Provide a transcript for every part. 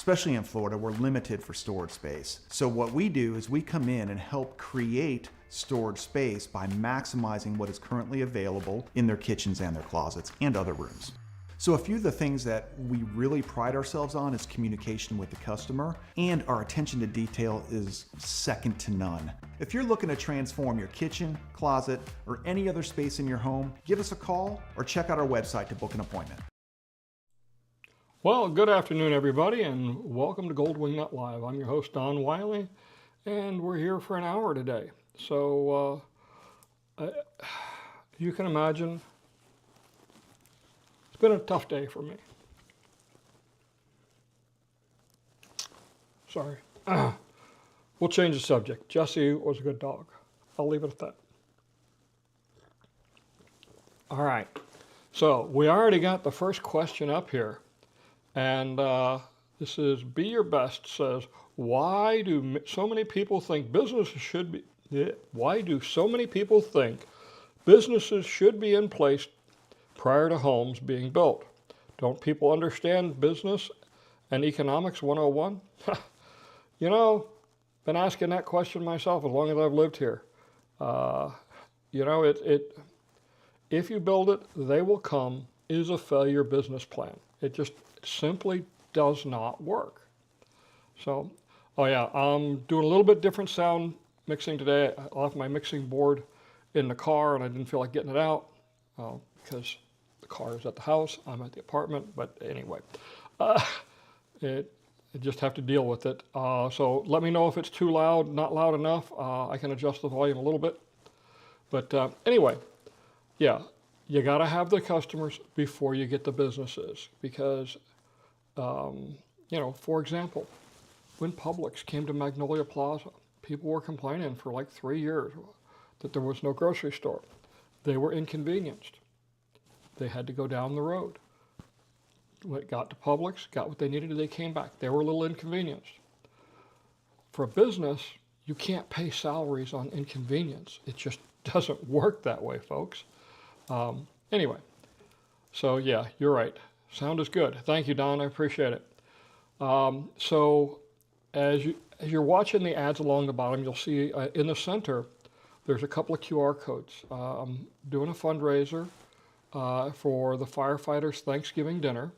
especially in Florida, we're limited for storage space. So what we do is we come in and help create storage space by maximizing what is currently available in their kitchens and their closets and other rooms. So a few of the things that we really pride ourselves on is communication with the customer, and our attention to detail is second to none. If you're looking to transform your kitchen, closet, or any other space in your home, give us a call or check out our website to book an appointment. Well, good afternoon, everybody, and welcome to Gold Wingnut Live. I'm your host, Don Wiley, and we're here for an hour today. So you can imagine it's been a tough day for me. Sorry. We'll change the subject. Jesse was a good dog. I'll leave it at that. All right. So we already got the first question up here. And this is Be Your Best says, why do so many people think businesses should be in place prior to homes being built? Don't people understand business and economics 101? You know, been asking that question myself as long as I've lived here. You know, if you build it, they will come is a failure business plan. It just simply does not work. So, oh yeah, I'm doing a little bit different sound mixing today. I left my mixing board in the car and I didn't feel like getting it out because the car is at the house, I'm at the apartment, but anyway, I just have to deal with it. So let me know if it's too loud, not loud enough. I can adjust the volume a little bit. But anyway, yeah, you got to have the customers before you get the businesses because, you know, for example, when Publix came to Magnolia Plaza, people were complaining for like 3 years that there was no grocery store. They were inconvenienced. They had to go down the road. When it got to Publix, got what they needed, they came back. They were a little inconvenienced. For a business, you can't pay salaries on inconvenience. It just doesn't work that way, folks. Anyway, so yeah, you're right. Sound is good. Thank you, Don. I appreciate it. So as you're watching the ads along the bottom, you'll see in the center, there's a couple of QR codes. I'm doing a fundraiser for the Firefighters Thanksgiving dinner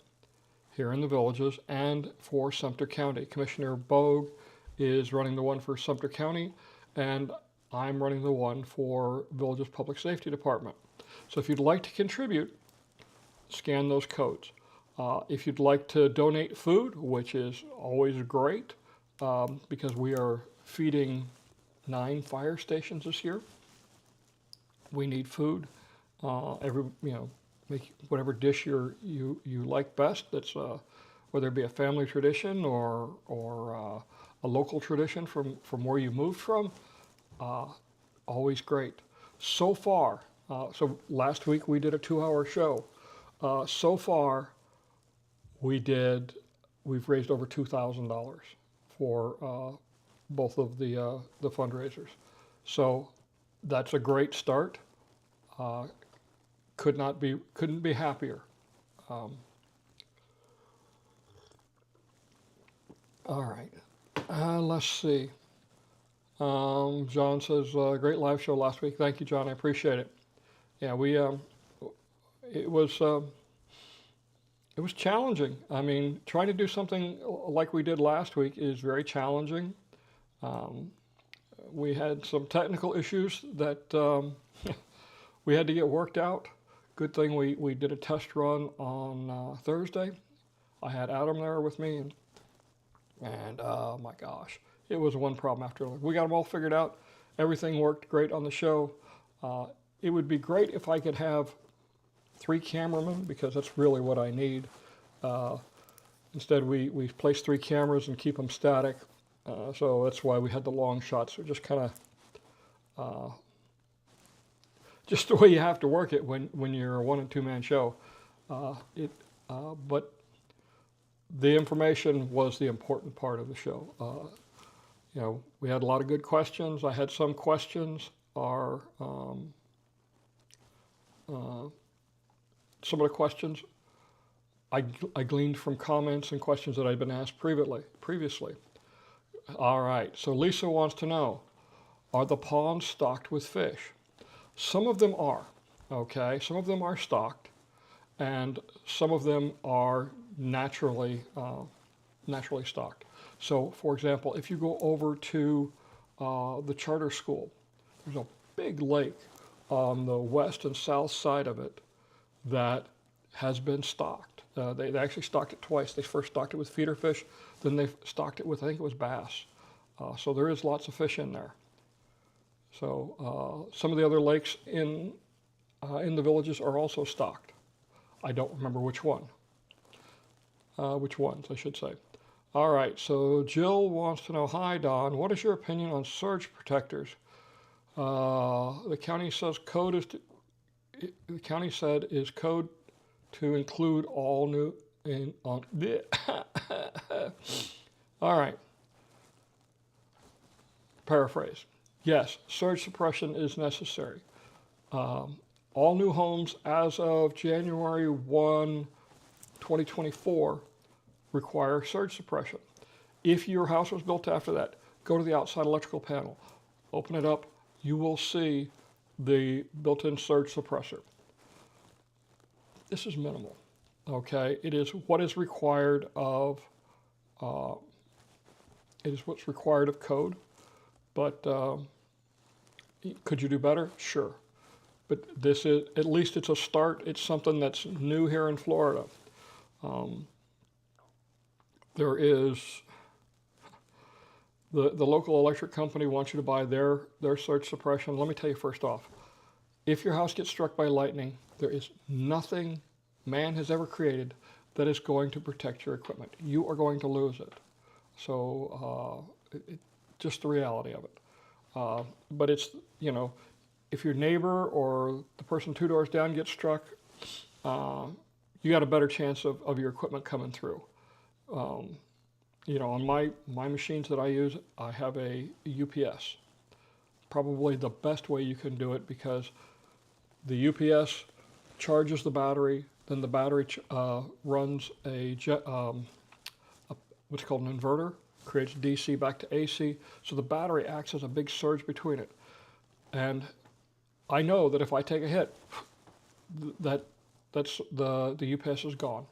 here in the Villages and for Sumter County. Commissioner Bogue is running the one for Sumter County, and I'm running the one for Villages Public Safety Department. So if you'd like to contribute, scan those codes. If you'd like to donate food, which is always great, because we are feeding 9 fire stations this year. We need food. Make whatever dish you like best. That's whether it be a family tradition or a local tradition from where you moved from. Always great. So far, so last week we did a 2-hour show. So far, we've raised over $2,000 for both of the fundraisers. So that's a great start. Couldn't be happier. All right, let's see. John says, great live show last week. Thank you, John. I appreciate it. Yeah, it was challenging. I mean, trying to do something like we did last week is very challenging. We had some technical issues that we had to get worked out. Good thing we did a test run on Thursday. I had Adam there with me, and oh my gosh, it was one problem after another. We got them all figured out. Everything worked great on the show. It would be great if I could have 3 cameramen, because that's really what I need. Instead, we place 3 cameras and keep them static. So that's why we had the long shots. So just kind of, just the way you have to work it when you're a 1- and 2-man show. But the information was the important part of the show. You know, we had a lot of good questions. I had some questions are, some of the questions I gleaned from comments and questions that I've been asked previously. All right, so Lisa wants to know, are the ponds stocked with fish? Some of them are, okay? Some of them are stocked, and some of them are naturally stocked. So, for example, if you go over to the charter school, there's a big lake on the west and south side of it that has been stocked. They actually stocked it twice. They first stocked it with feeder fish, then they stocked it with, I think it was bass. So there is lots of fish in there. So some of the other lakes in the villages are also stocked. I don't remember which ones, I should say. All right, so Jill wants to know, hi Don, what is your opinion on surge protectors? The county says the county said is code to include all new all right. Paraphrase. Yes, surge suppression is necessary. All new homes as of January 1, 2024 require surge suppression. If your house was built after that, go to the outside electrical panel, open it up, you will see the built-in surge suppressor. This is minimal, okay? It is what is required of, it is what's required of code, but could you do better? Sure. But this is, at least it's a start. It's something that's new here in Florida. There is, the local electric company wants you to buy their surge suppression. Let me tell you first off, if your house gets struck by lightning, there is nothing man has ever created that is going to protect your equipment. You are going to lose it. So just the reality of it. But it's, you know, if your neighbor or the person 2 doors down gets struck, you got a better chance of your equipment coming through. You know, on my machines that I use, I have a UPS. Probably the best way you can do it, because the UPS charges the battery, then the battery runs what's called an inverter, creates DC back to AC, so the battery acts as a big surge between it. And I know that if I take a hit, that's the UPS is gone.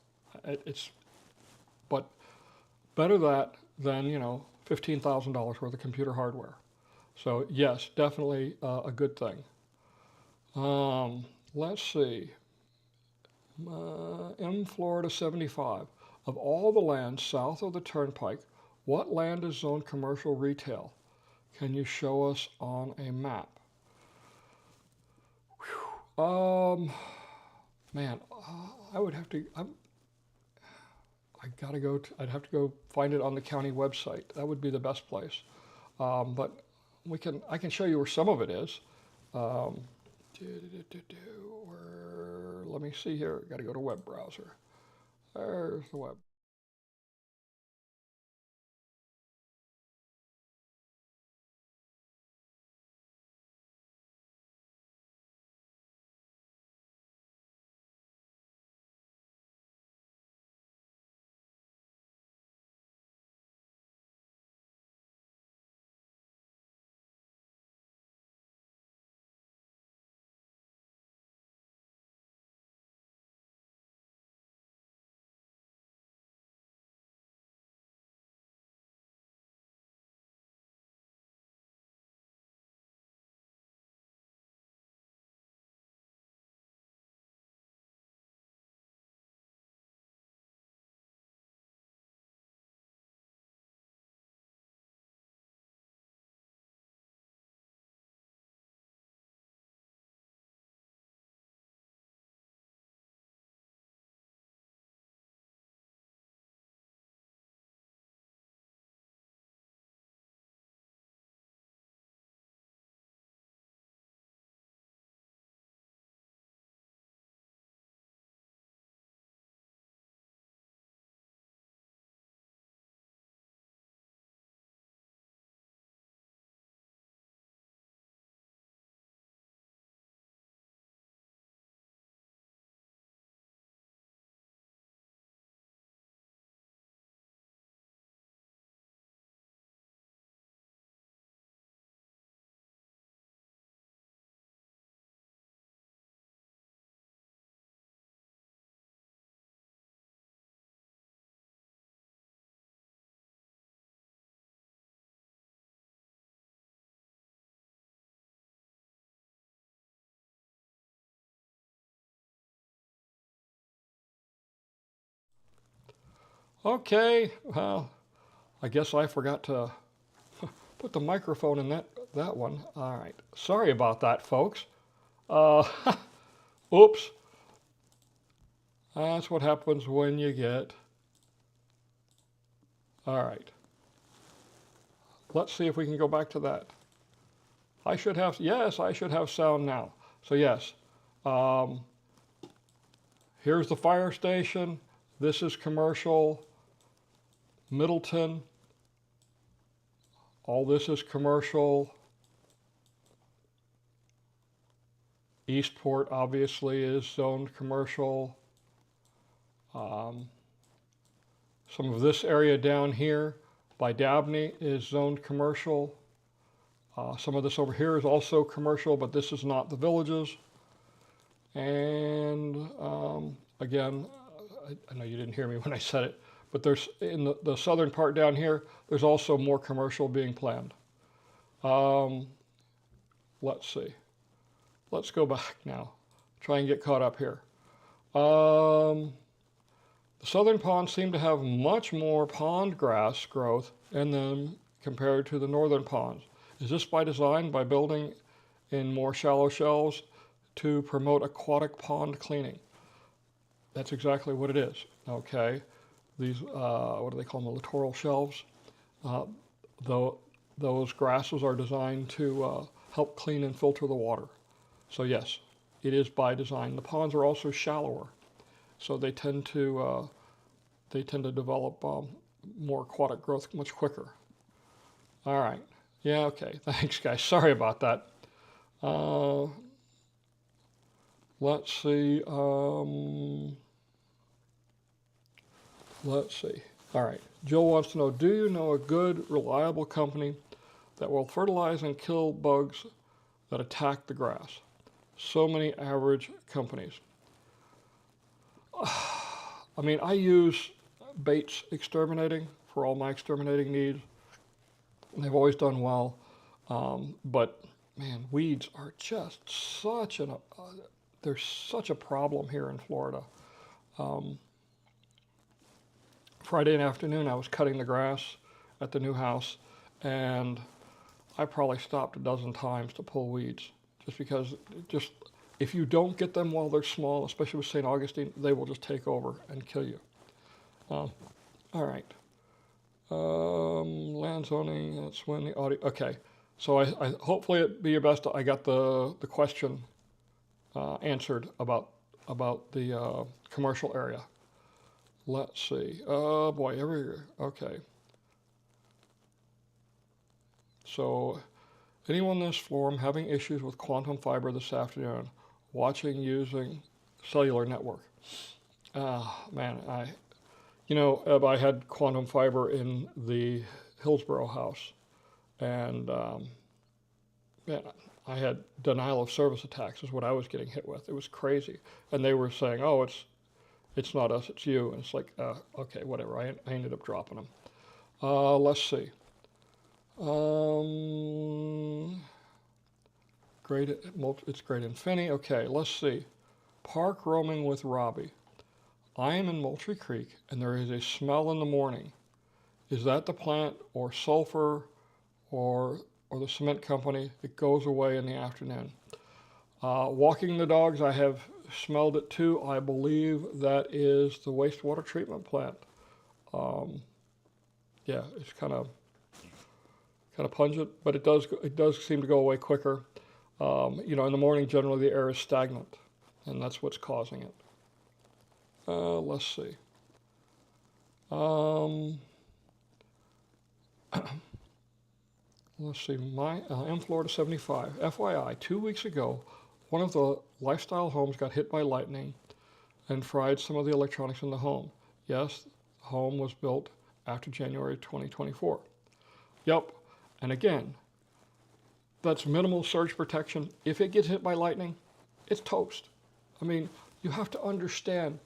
But better that than, you know, $15,000 worth of computer hardware. So yes, definitely a good thing. Let's see. M Florida 75. Of all the land south of the Turnpike, what land is zoned commercial retail? Can you show us on a map? Man, I would have to, I'd have to go find it on the county website. That would be the best place. But I can show you where some of it is. Let me see here. Got to go to web browser. There's the web. Okay, well, I guess I forgot to put the microphone in that one. All right, sorry about that, folks. Oops. That's what happens when you get... All right. Let's see if we can go back to that. I should have sound now. So yes, here's the fire station. This is commercial. Middleton. All this is commercial. Eastport obviously is zoned commercial. Some of this area down here by Dabney is zoned commercial. Some of this over here is also commercial, but this is not the Villages. And again, I know you didn't hear me when I said it, but there's in the southern part down here, there's also more commercial being planned. Let's see. Let's go back now. Try and get caught up here. The southern ponds seem to have much more pond grass growth in them compared to the northern ponds. Is this by design, by building in more shallow shelves to promote aquatic pond cleaning? That's exactly what it is, okay? These, what do they call them, the littoral shelves? Those grasses are designed to help clean and filter the water. So yes, it is by design. The ponds are also shallower, so they tend to develop more aquatic growth much quicker. All right. Yeah, okay. Thanks, guys. Sorry about that. Let's see. Let's see. All right. Jill wants to know, do you know a good, reliable company that will fertilize and kill bugs that attack the grass? So many average companies. I mean, I use Bates Exterminating for all my exterminating needs. They've always done well, but man, weeds are just such they're such a problem here in Florida. Friday afternoon, I was cutting the grass at the new house, and I probably stopped a dozen times to pull weeds, just because if you don't get them while they're small, especially with St. Augustine, they will just take over and kill you. All right. Land zoning, that's when the audit, okay. So I hopefully it'd be your best, I got the question answered about the commercial area. Let's see, oh boy, okay. So anyone in this forum having issues with quantum fiber this afternoon, watching using cellular network? Man, I had quantum fiber in the Hillsborough house, and I had denial of service attacks is what I was getting hit with. It was crazy. And they were saying, oh, it's not us, it's you. And it's like, okay, whatever. I ended up dropping them. Let's see. It's great in Finney. Okay, let's see. Park roaming with Robbie. I am in Moultrie Creek, and there is a smell in the morning. Is that the plant or sulfur or the cement company? It goes away in the afternoon. Walking the dogs, I have smelled it too. I believe that is the wastewater treatment plant. Yeah, it's kind of pungent, but it does seem to go away quicker. In the morning, generally the air is stagnant, and that's what's causing it. Let's see. Let's see. I'm Florida 75. FYI, 2 weeks ago, one of the lifestyle homes got hit by lightning and fried some of the electronics in the home. Yes, the home was built after January 2024. Yep. And again, that's minimal surge protection. If it gets hit by lightning, it's toast. I mean, you have to understand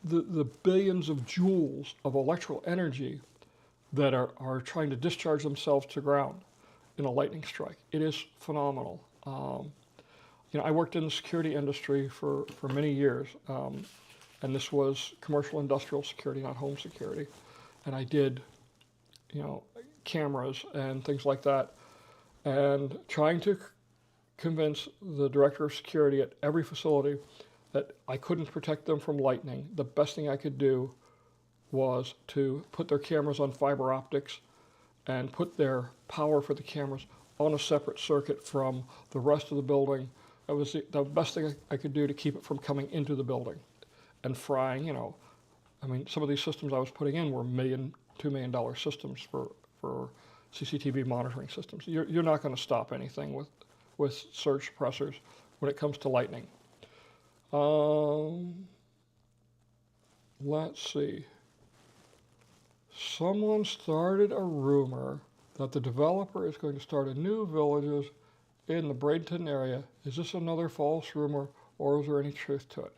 the billions of joules of electrical energy that are trying to discharge themselves to ground in a lightning strike. It is phenomenal. I worked in the security industry for many years, and this was commercial industrial security, not home security. And I did, cameras and things like that, and trying to convince the director of security at every facility that I couldn't protect them from lightning. The best thing I could do was to put their cameras on fiber optics and put their power for the cameras on a separate circuit from the rest of the building. That was the best thing I could do to keep it from coming into the building and frying, some of these systems I was putting in were $2 million systems for CCTV monitoring systems. You're not going to stop anything with surge suppressors when it comes to lightning. Let's see. Someone started a rumor that the developer is going to start a new villages in the Bradenton area. Is this another false rumor, or is there any truth to it?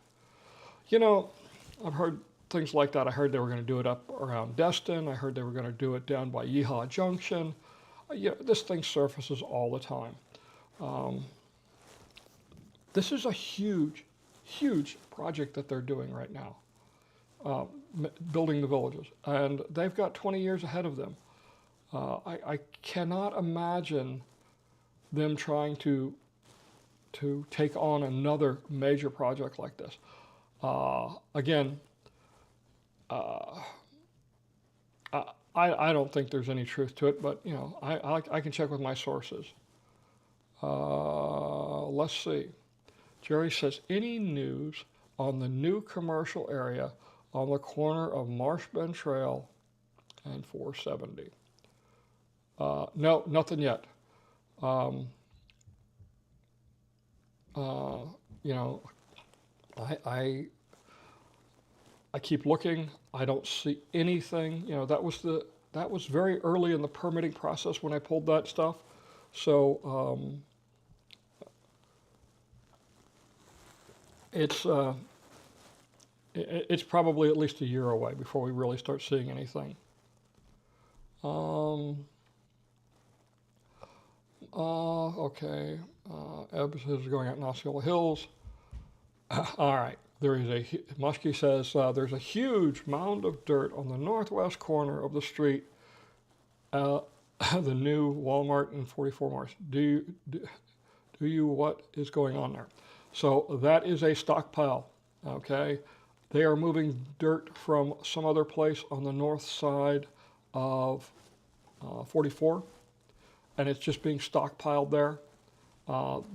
I've heard things like that. I heard they were going to do it up around Destin. I heard they were going to do it down by Yeehaw Junction. This thing surfaces all the time. This is a huge, huge project that they're doing right now, building the villages. And they've got 20 years ahead of them. I cannot imagine them trying to take on another major project like this. Again, I don't think there's any truth to it, but I can check with my sources. Let's see. Jerry says, any news on the new commercial area on the corner of Marsh Bend Trail and 470? No, nothing yet. I keep looking. I don't see anything. That was very early in the permitting process when I pulled that stuff. So it's probably at least a year away before we really start seeing anything. Okay. Ebbs is going at Osceola Hills. All right. Muskie says, there's a huge mound of dirt on the northwest corner of the street, the new Walmart and 44 Morse. Do you, what is going on there? So that is a stockpile, okay? They are moving dirt from some other place on the north side of 44, and it's just being stockpiled there.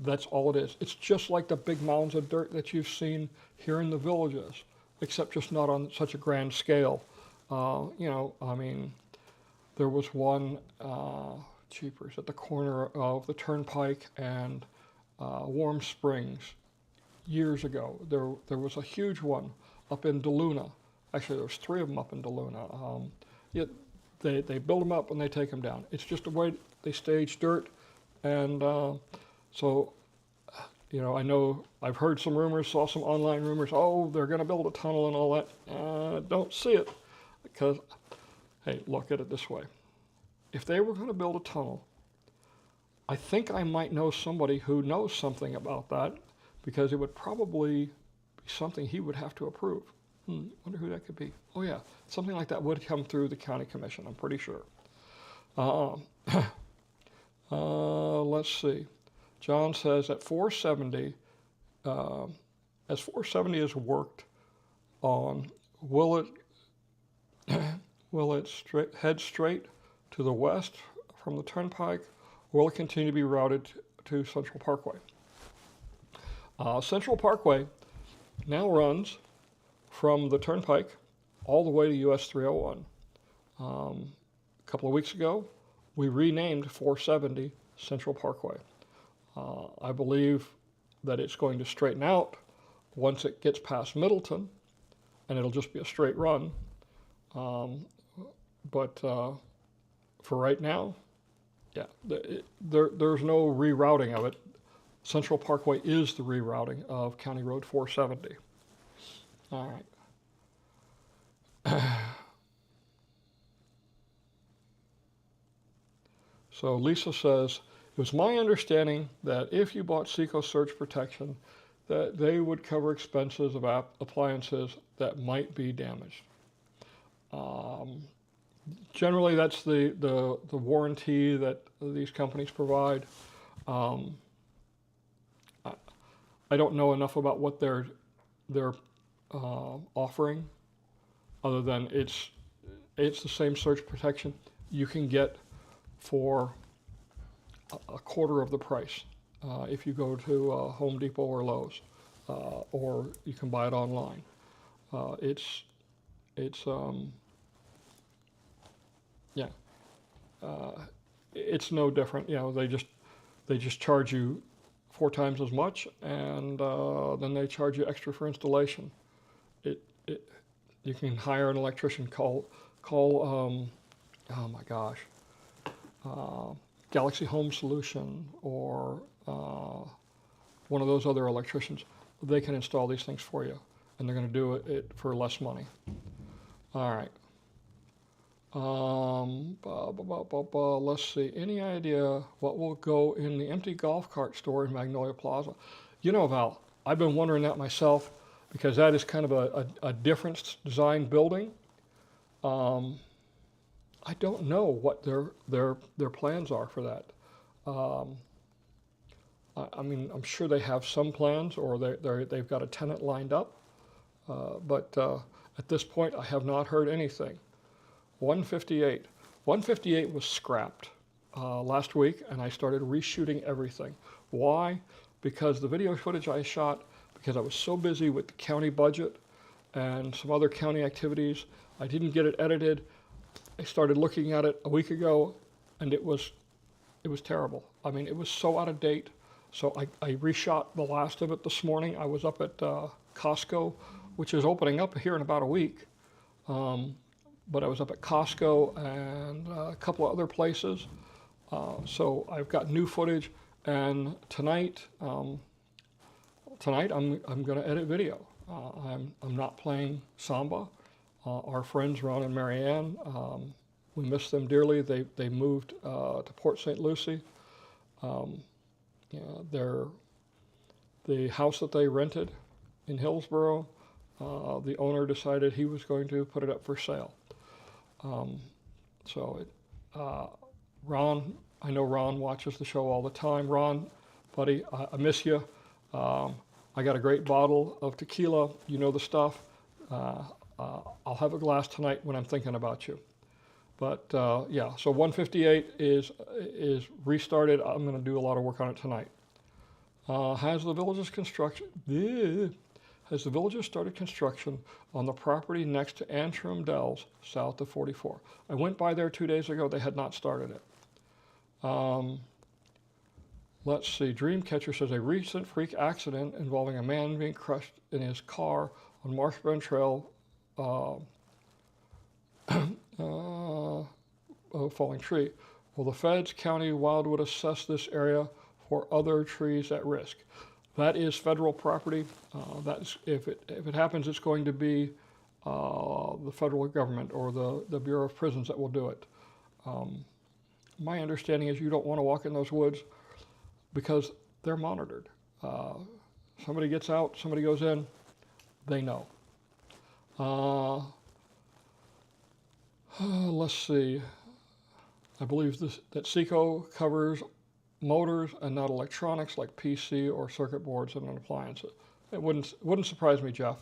That's all it is. It's just like the big mounds of dirt that you've seen here in the villages, except just not on such a grand scale. There was one, cheapers, at the corner of the Turnpike and Warm Springs years ago. There was a huge one up in DeLuna. Actually, there was 3 of them up in DeLuna. They build them up and they take them down. It's just a way they stage dirt, and so, I know I've heard some rumors, saw some online rumors, they're going to build a tunnel and all that. Don't see it, because, hey, look at it this way. If they were going to build a tunnel, I think I might know somebody who knows something about that, because it would probably be something he would have to approve. Wonder who that could be. Oh yeah, something like that would come through the county commission, I'm pretty sure. Let's see. John says at 470, as 470 is worked on, will it head straight to the west from the Turnpike, or will it continue to be routed to Central Parkway? Central Parkway now runs from the Turnpike all the way to US 301. A couple of weeks ago, we renamed 470 Central Parkway. I believe that it's going to straighten out once it gets past Middleton, and it'll just be a straight run. But for right now, yeah, there's no rerouting of it. Central Parkway is the rerouting of County Road 470. All right. So Lisa says, it was my understanding that if you bought Seco Surge Protection, that they would cover expenses of appliances that might be damaged. Generally, that's the warranty that these companies provide. I don't know enough about what they're offering, other than it's the same surge protection you can get for a quarter of the price if you go to Home Depot or Lowe's, or you can buy it online. It's no different. You know, they just charge you 4 times as much, and then they charge you extra for installation. You can hire an electrician. Call oh my gosh, Galaxy Home Solution, or one of those other electricians. They can install these things for you, and they're going to do it for less money. All right. Let's see. Any idea what will go in the empty golf cart store in Magnolia Plaza? You know, Val, I've been wondering that myself, because that is kind of a different design building. I don't know what their plans are for that. I mean, I'm sure they have some plans, or they've got a tenant lined up. But at this point, I have not heard anything. 158. 158 was scrapped last week, and I started reshooting everything. Why? Because the video footage I shot, because I was so busy with the county budget and some other county activities, I didn't get it edited. I started looking at it a week ago, and it was terrible. I mean, it was so out of date. So I reshot the last of it this morning. I was up at Costco, which is opening up here in about a week. But I was up at Costco and a couple of other places. So I've got new footage, and tonight I'm going to edit video. I'm not playing samba. Our friends Ron and Marianne, we miss them dearly. They moved to Port St. Lucie. The house that they rented in Hillsborough, the owner decided he was going to put it up for sale. Ron, I know Ron watches the show all the time. Ron, buddy, I miss you. I got a great bottle of tequila. You know the stuff. I'll have a glass tonight when I'm thinking about you. But yeah, so 158 is restarted. I'm going to do a lot of work on it tonight. Has the Villages started construction on the property next to Antrim Dells, south of 44? I went by there 2 days ago. They had not started it. Let's see. Dreamcatcher says a recent freak accident involving a man being crushed in his car on Marshburn Trail, falling tree. Will the feds, county, Wildwood assess this area for other trees at risk? That is federal property. That's if it happens, it's going to be the federal government or the Bureau of Prisons that will do it. My understanding is you don't want to walk in those woods because they're monitored. Somebody gets out, somebody goes in, they know. Let's see. I believe that SECO covers motors and not electronics like PC or circuit boards and appliances. It wouldn't surprise me, Jeff.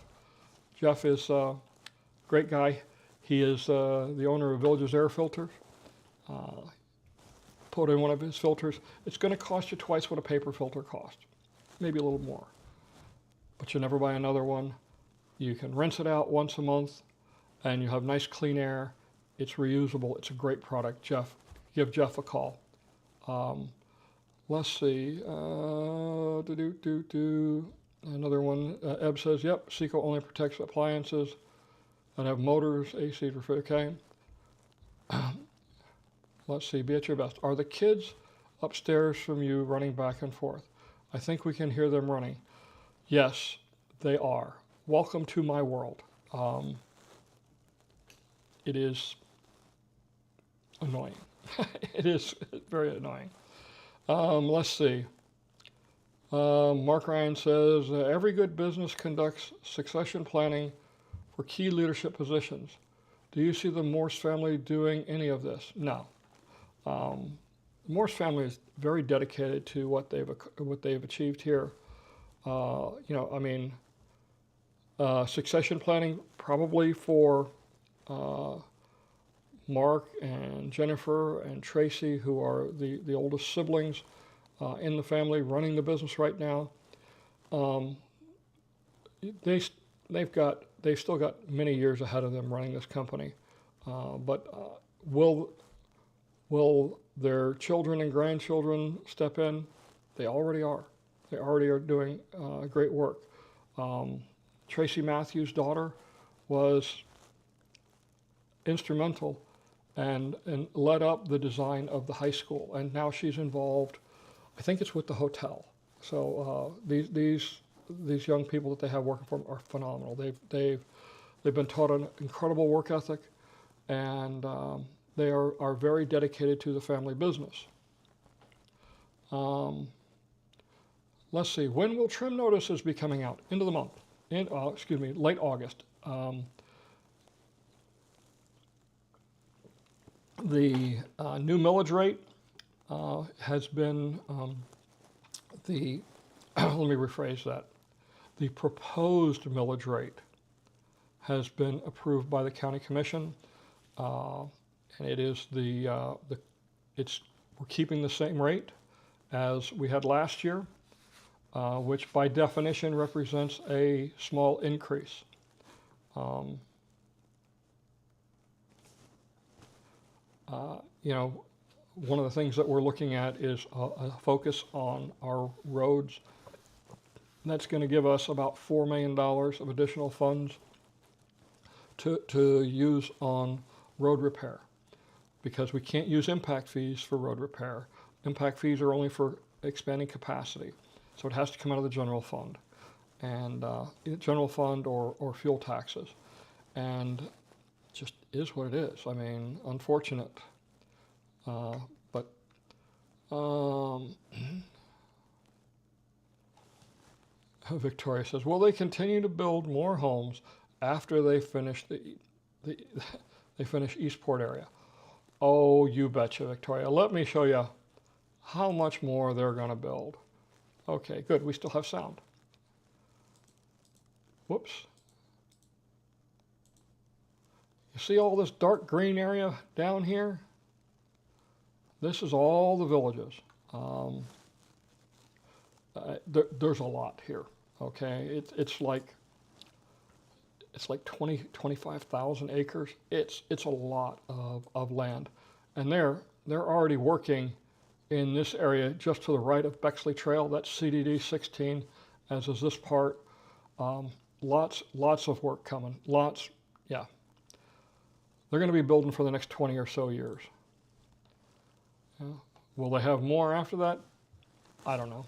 Jeff is a great guy. He is the owner of Villages Air Filters. Put in one of his filters. It's going to cost you twice what a paper filter costs, maybe a little more. But you never buy another one. You can rinse it out once a month, and you have nice clean air. It's reusable. It's a great product. Jeff, give Jeff a call. Let's see. Another one. Eb says, yep, SECO only protects appliances that have motors, AC, okay. Let's see. Be at your best. Are the kids upstairs from you running back and forth? I think we can hear them running. Yes, they are. Welcome to my world. It is annoying. It is very annoying. Let's see. Mark Ryan says, every good business conducts succession planning for key leadership positions. Do you see the Morse family doing any of this? No. The Morse family is very dedicated to what they've achieved here. Succession planning probably for Mark and Jennifer and Tracy, who are the oldest siblings in the family running the business right now. They've still got many years ahead of them running this company. But will their children and grandchildren step in? They already are. They already are doing great work. Tracy Matthews' daughter was instrumental and led up the design of the high school, and now she's involved. I think it's with the hotel. So these young people that they have working for them are phenomenal. They've been taught an incredible work ethic, and they are very dedicated to the family business. Let's see, when will trim notices be coming out? End of the month. Late August. The new millage rate has been let me rephrase that. The proposed millage rate has been approved by the county commission, and it is we're keeping the same rate as we had last year, which by definition represents a small increase. One of the things that we're looking at is a focus on our roads. That's going to give us about $4 million of additional funds to use on road repair, because we can't use impact fees for road repair. Impact fees are only for expanding capacity, so it has to come out of the general fund, and general fund or fuel taxes, and it just is what it is. I mean, unfortunate, but Victoria says, will they continue to build more homes after they finish they finish Eastport area? Oh, you betcha, Victoria. Let me show you how much more they're going to build. Okay, good. We still have sound. Whoops. You see all this dark green area down here? This is all the villages. There's a lot here. Okay, it's like 25,000 acres. It's a lot of land, and they're already working in this area just to the right of Bexley Trail. That's CDD 16, as is this part. Lots of work coming. Lots, yeah. They're going to be building for the next 20 or so years. Yeah. Will they have more after that? I don't know.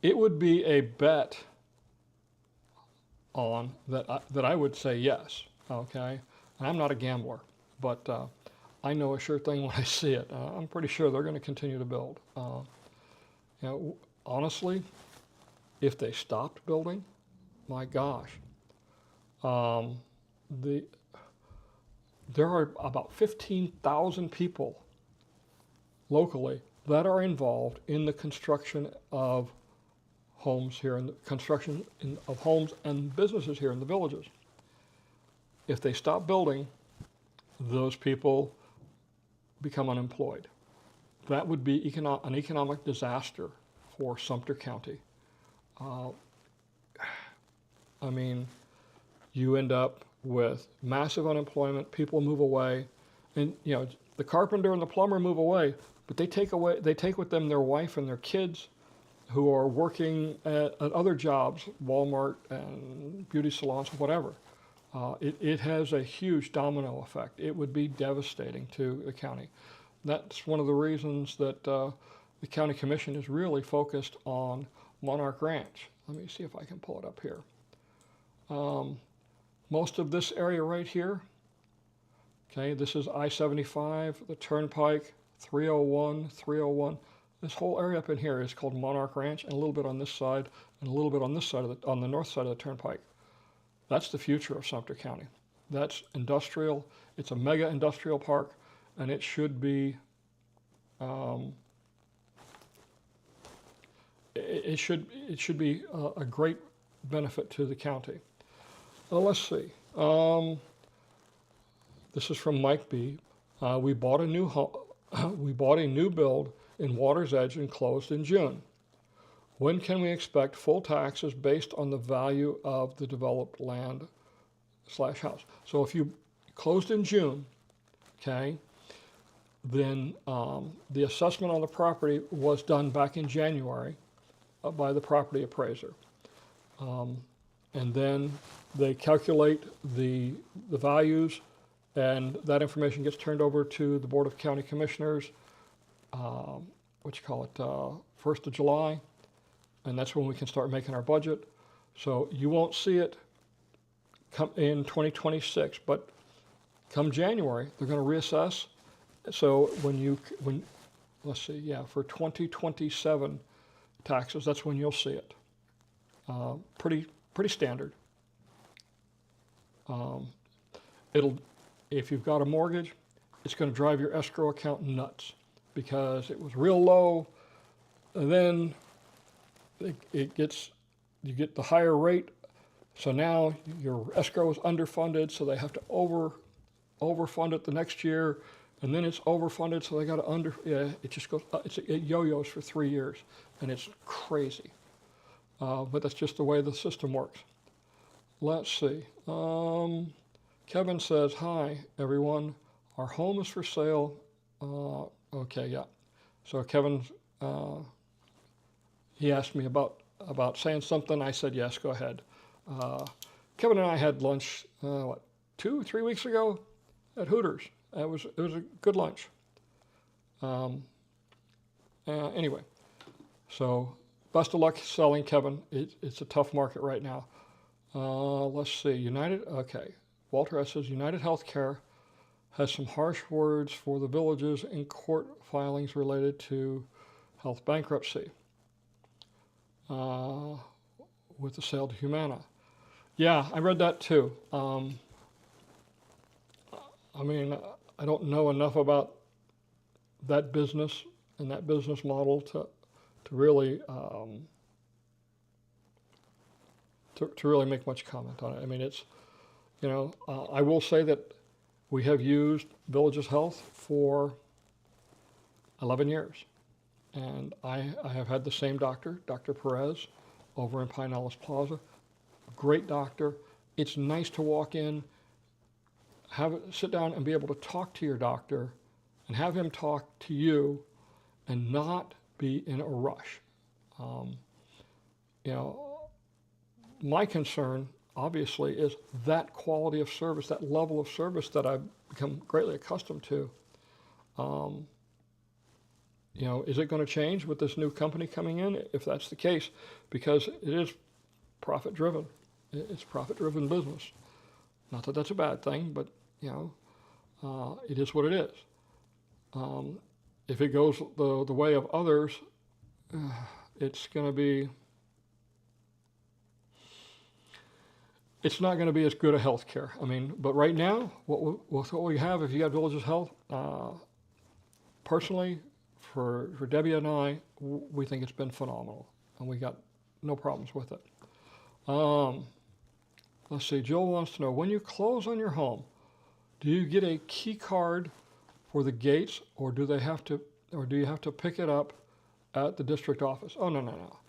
It would be a bet on that I would say yes. Okay, and I'm not a gambler, but I know a sure thing when I see it. I'm pretty sure they're going to continue to build. Honestly, if they stopped building, my gosh, there are about 15,000 people locally that are involved in the construction of homes here, and the construction of homes and businesses here in the villages. If they stop building, those people become unemployed. That would be an economic disaster for Sumter County. I mean, you end up with massive unemployment, people move away, and the carpenter and the plumber move away, but they take with them their wife and their kids, who are working at other jobs, Walmart and beauty salons, whatever. It has a huge domino effect. It would be devastating to the county. That's one of the reasons that the county commission is really focused on Monarch Ranch. Let me see if I can pull it up here. Most of this area right here, okay, this is I-75, the Turnpike, 301, 301. This whole area up in here is called Monarch Ranch, and a little bit on this side, and a little bit on this side on the north side of the turnpike. That's the future of Sumter County. That's industrial. It's a mega industrial park, and it should be. It should be a great benefit to the county. Let's see. This is from Mike B. We bought a new we bought a new build in Water's Edge and closed in June. When can we expect full taxes based on the value of the developed land / house? So if you closed in June, okay, then the assessment on the property was done back in January by the property appraiser. And then they calculate the values, and that information gets turned over to the Board of County Commissioners, 1st of July, and that's when we can start making our budget. So you won't see it come in 2026, but come January, they're going to reassess. So let's see, yeah, for 2027 taxes, that's when you'll see it. Pretty standard. If you've got a mortgage, it's going to drive your escrow account nuts because it was real low, and then you get the higher rate. So now your escrow is underfunded, so they have to overfund it the next year, and then it's overfunded, so they got to it just goes, it yo-yos for 3 years, and it's crazy. But that's just the way the system works. Let's see. Kevin says, hi, everyone. Our home is for sale. Okay, yeah. So Kevin, he asked me about saying something. I said, yes, go ahead. Kevin and I had lunch, 2-3 weeks ago at Hooters. It was a good lunch. Anyway, so best of luck selling, Kevin. It's a tough market right now. Let's see, Walter S. says, United Healthcare has some harsh words for the villages in court filings related to health bankruptcy with the sale to Humana. Yeah, I read that too. I don't know enough about that business and that business model to really to really make much comment on it. I mean, it's, I will say that we have used Villages Health for 11 years. And I have had the same doctor, Dr. Perez, over in Pinellas Plaza. Great doctor. It's nice to walk in, sit down and be able to talk to your doctor and have him talk to you and not be in a rush. My concern, obviously, is that quality of service, that level of service that I've become greatly accustomed to. Is it going to change with this new company coming in? If that's the case, because it is profit-driven. It's profit-driven business. Not that that's a bad thing, but, it is what it is. If it goes the way of others, it's going to be... It's not going to be as good a health care. But right now, what we have, if you got Villages Health, personally, for Debbie and I, we think it's been phenomenal, and we got no problems with it. Let's see, Joel wants to know, when you close on your home, do you get a key card for the gates, or do you have to pick it up at the district office? Oh, no.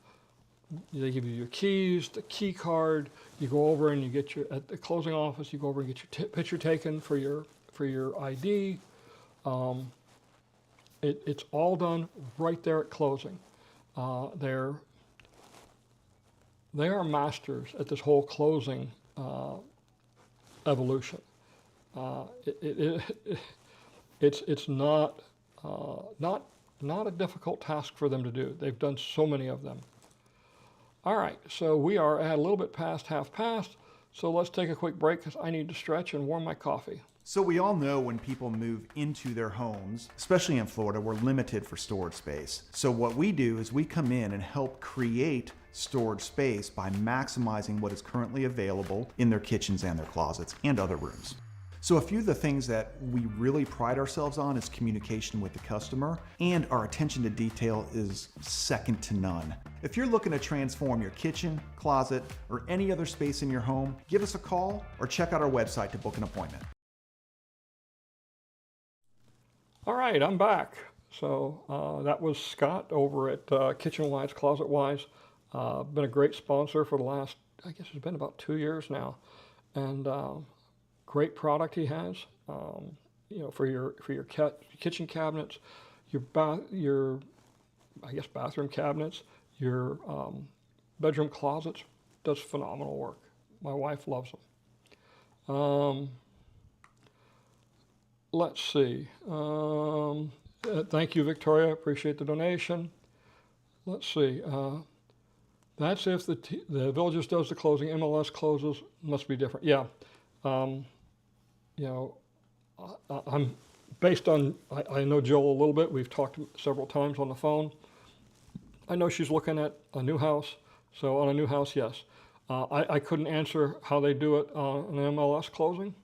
They give you your keys, the key card. You go over and you get at the closing office. You go over and get your picture taken for your ID. It's all done right there at closing. They are masters at this whole closing evolution. It's not a difficult task for them to do. They've done so many of them. All right, so we are at a little bit past half past, so let's take a quick break because I need to stretch and warm my coffee. So we all know when people move into their homes, especially in Florida, we're limited for storage space. So what we do is we come in and help create storage space by maximizing what is currently available in their kitchens and their closets and other rooms. So a few of the things that we really pride ourselves on is communication with the customer, and our attention to detail is second to none. If you're looking to transform your kitchen, closet, or any other space in your home, give us a call or check out our website to book an appointment. All right, I'm back. So that was Scott over at Kitchen Wise, Closet Wise. Been a great sponsor for the last, I guess it's been about 2 years now, and great product he has. You know, for your kitchen cabinets, your I guess bathroom cabinets, your bedroom closets. Does phenomenal work. My wife loves them. Let's see. Thank you, Victoria. Appreciate the donation. Let's see. That's if the Villages does the closing. MLS closes. Must be different. Yeah. You know, I'm based on. I know Jill a little bit. We've talked several times on the phone. I know she's looking at a new house. So on a new house, yes. I couldn't answer how they do it on an MLS closing.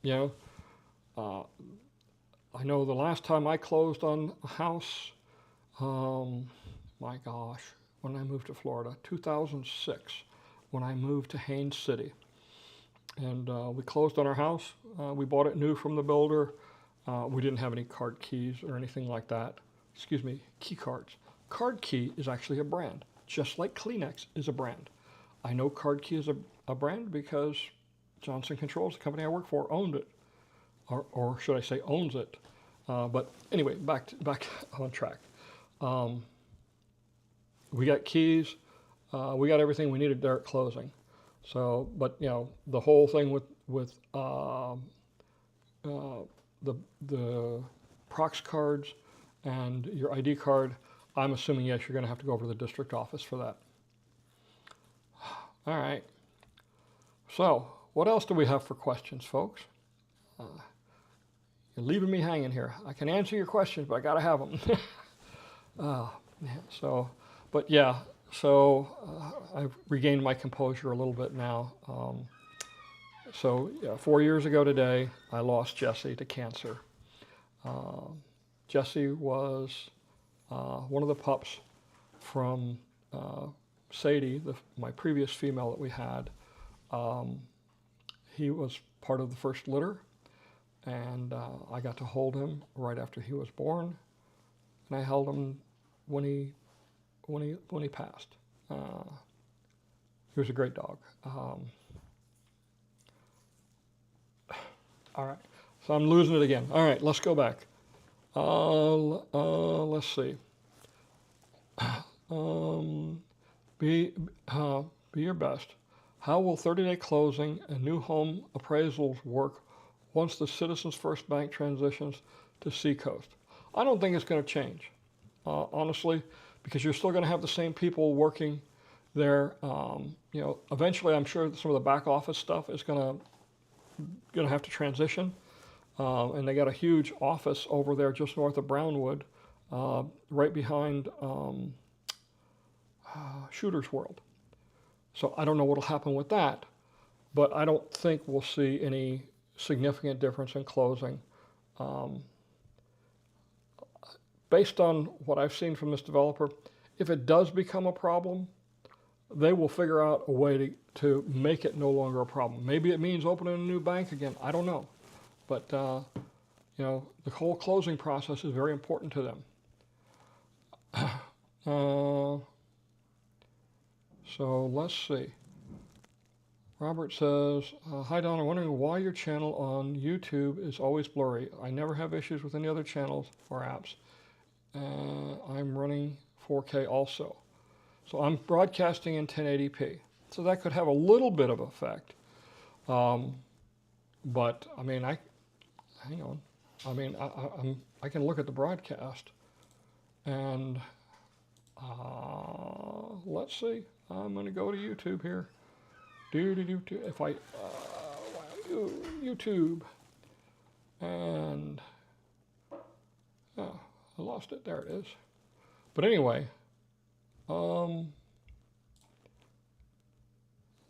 You know, I know the last time I closed on a house, my gosh, when I moved to Florida, 2006, when I moved to Haines City. And we closed on our house. We bought it new from the builder. We didn't have any card keys or anything like that. Excuse me, key cards. Card Key is actually a brand, just like Kleenex is a brand. I know Card Key is a brand because Johnson Controls, the company I work for, owned it, or should I say owns it. But anyway, back on track. We got keys. We got everything we needed there at closing. So, but you know, the whole thing with the Prox cards and your ID card, I'm assuming yes, you're going to have to go over to the district office for that. All right. So, what else do we have for questions, folks? You're leaving me hanging here. I can answer your questions, but I got to have them. So, but yeah, so I've regained my composure a little bit now. So, yeah, 4 years ago today, I lost Jessie to cancer. Jessie was one of the pups from Sadie, my previous female that we had. He was part of the first litter, and I got to hold him right after he was born, and I held him when he passed. He was a great dog. All right, so I'm losing it again. All right, let's go back. Let's see. Be your best. How will 30-day closing and new home appraisals work once the Citizens First Bank transitions to Seacoast? I don't think it's going to change, honestly, because you're still going to have the same people working there. You know, eventually, I'm sure some of the back office stuff is going to have to transition, and they got a huge office over there just north of Brownwood, right behind Shooter's World. So I don't know what will happen with that, but I don't think we'll see any significant difference in closing. Based on what I've seen from this developer, if it does become a problem, they will figure out a way to make it no longer a problem. Maybe it means opening a new bank again. I don't know. But, you know, the whole closing process is very important to them. So let's see. Robert says, hi Don, I'm wondering why your channel on YouTube is always blurry. I never have issues with any other channels or apps. I'm running 4K also. So I'm broadcasting in 1080p. So that could have a little bit of effect. But I mean, hang on. I mean, I can look at the broadcast and let's see. I'm going to go to YouTube here If I, YouTube, and, oh, I lost it, there it is. But anyway,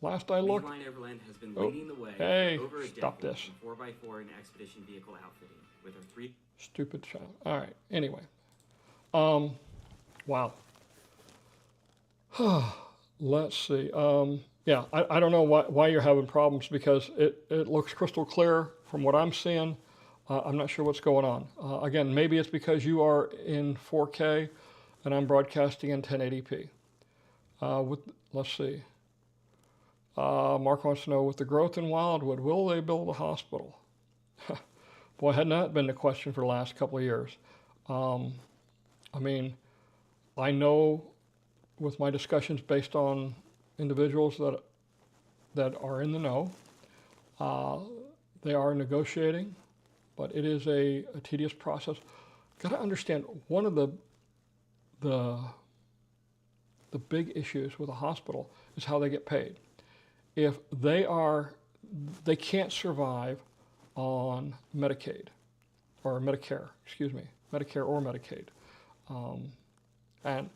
last I looked, Mainline Everland has been leading the way hey, over a stop decade this. in 4x4 and expedition vehicle outfitting with our three. Stupid child. All right, anyway. Wow. Let's see. Yeah, I don't know why you're having problems, because it looks crystal clear from what I'm seeing. I'm not sure what's going on. Again, maybe it's because you are in 4K and I'm broadcasting in 1080p. Let's see. Mark wants to know, with the growth in Wildwood, will they build a hospital? Boy, hadn't that been the question for the last couple of years. I mean, I know with my discussions based on individuals that are in the know, they are negotiating, but it is a tedious process. Got to understand, one of the big issues with a hospital is how they get paid. If they can't survive on Medicaid, or Medicare, excuse me, Medicare or Medicaid. And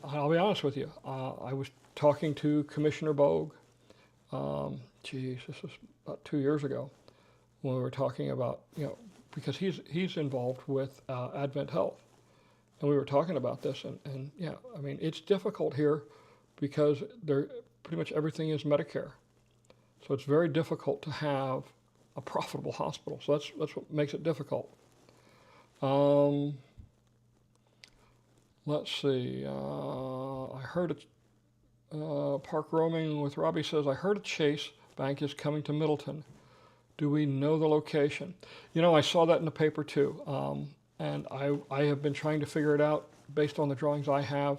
I'll be honest with you, I was talking to Commissioner Bogue, this was about 2 years ago, when we were talking about, because he's involved with Advent Health. And we were talking about this, and yeah, I mean, it's difficult here because pretty much everything is Medicare. So it's very difficult to have a profitable hospital. So that's what makes it difficult. Let's see. I heard Park Roaming with Robbie says, I heard a Chase Bank is coming to Middleton. Do we know the location? I saw that in the paper too. And I have been trying to figure it out based on the drawings I have,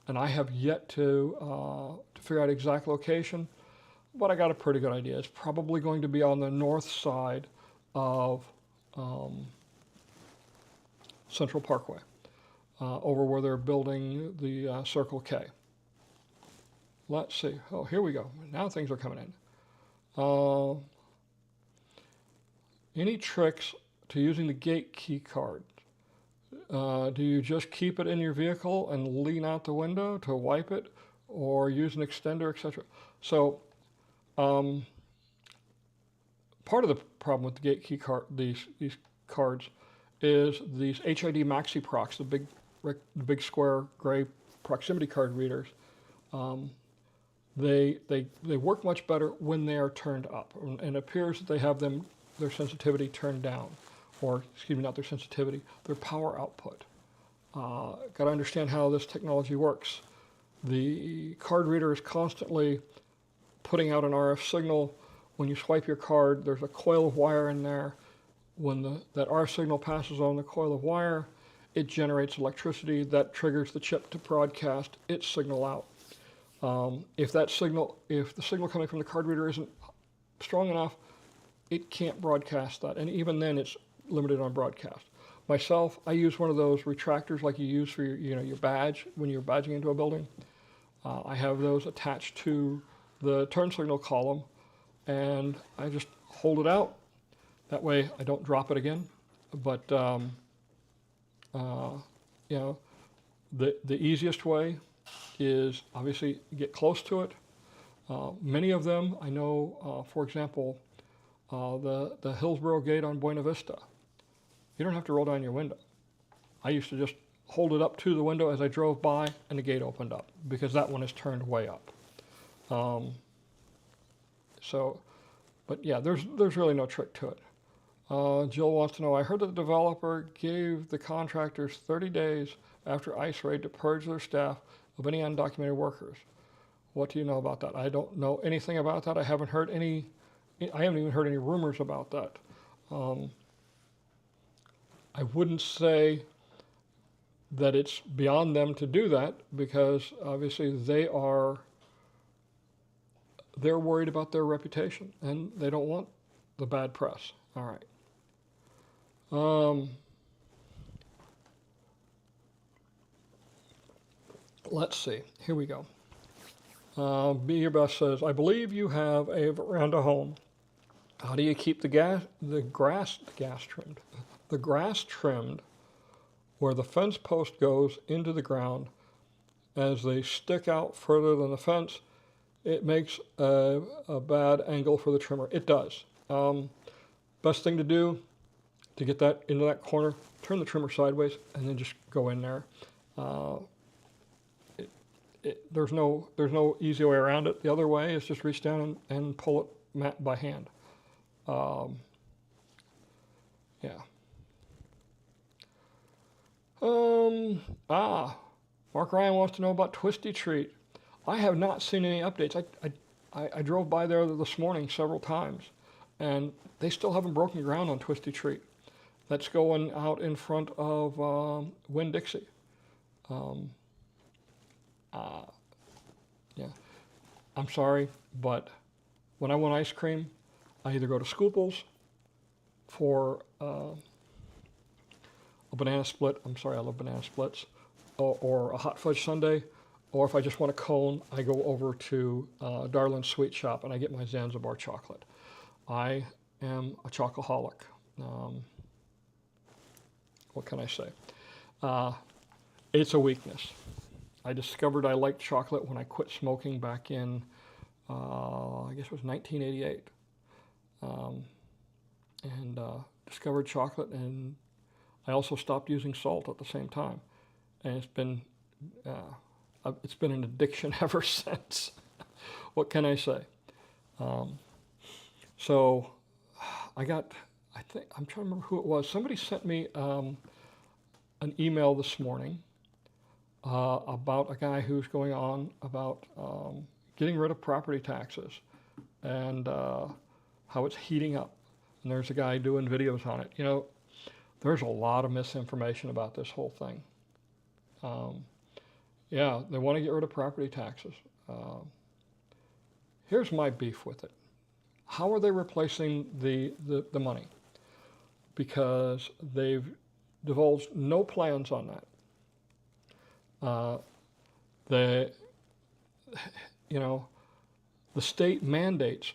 and I have yet to figure out exact location, but I got a pretty good idea. It's probably going to be on the north side of Central Parkway, over where they're building the Circle K. Let's see. Oh, here we go. Now things are coming in. Any tricks to using the gate key card? Do you just keep it in your vehicle and lean out the window to wipe it, or use an extender, etc.? So, part of the problem with the gate key card, these cards, is these HID Maxi Procs, the big square gray proximity card readers. They work much better when they are turned up, and it appears that they have their sensitivity turned down. Or, excuse me, not their sensitivity, their power output. Got to understand how this technology works. The card reader is constantly putting out an RF signal. When you swipe your card, there's a coil of wire in there. When that RF signal passes on the coil of wire, it generates electricity that triggers the chip to broadcast its signal out. If the signal coming from the card reader isn't strong enough, it can't broadcast that, and even then it's limited on broadcast. Myself, I use one of those retractors like you use for your badge when you're badging into a building. I have those attached to the turn signal column, and I just hold it out. That way I don't drop it again. But the easiest way is obviously get close to it. Many of them, I know, for example, the Hillsborough Gate on Buena Vista. You don't have to roll down your window. I used to just hold it up to the window as I drove by, and the gate opened up, because that one is turned way up. But yeah, there's really no trick to it. Jill wants to know, I heard that the developer gave the contractors 30 days after ice raid to purge their staff of any undocumented workers. What do you know about that? I don't know anything about that. I haven't even heard any rumors about that. I wouldn't say that it's beyond them to do that, because obviously they're worried about their reputation, and they don't want the bad press. All right. Let's see. Here we go. Be Your Best says, I believe you have a veranda home. How do you keep the grass trimmed where the fence post goes into the ground? As they stick out further than the fence, it makes a bad angle for the trimmer. It does. Best thing to do to get that into that corner, turn the trimmer sideways and then just go in there. There's no easy way around it. The other way is just reach down and pull it by hand. Yeah. Mark Ryan wants to know about Twisty Treat. I have not seen any updates. I drove by there this morning several times, and they still haven't broken ground on Twisty Treat. That's going out in front of Winn-Dixie. Yeah. I'm sorry, but when I want ice cream, I either go to Scooples for a banana split. I'm sorry, I love banana splits. Or a hot fudge sundae. Or if I just want a cone, I go over to Darlin's Sweet Shop and I get my Zanzibar chocolate. I am a chocoholic. What can I say? It's a weakness. I discovered I liked chocolate when I quit smoking back in, I guess it was 1988. Discovered chocolate, and I also stopped using salt at the same time. And it's been an addiction ever since. What can I say? So I'm trying to remember who it was. Somebody sent me an email this morning about a guy who's going on about getting rid of property taxes and how it's heating up. And there's a guy doing videos on it. You know, there's a lot of misinformation about this whole thing. Yeah, they want to get rid of property taxes. Here's my beef with it. How are they replacing the money? Because they've divulged no plans on that. The state mandates,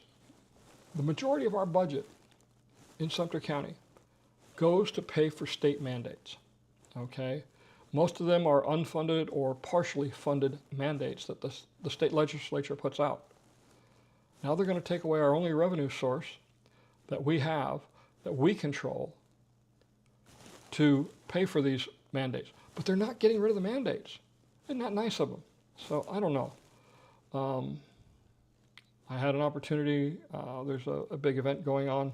the majority of our budget in Sumter County goes to pay for state mandates, okay? Most of them are unfunded or partially funded mandates that the state legislature puts out. Now they're going to take away our only revenue source that we have, that we control, to pay for these mandates. But they're not getting rid of the mandates. Isn't that nice of them? So I don't know. I had an opportunity, there's a big event going on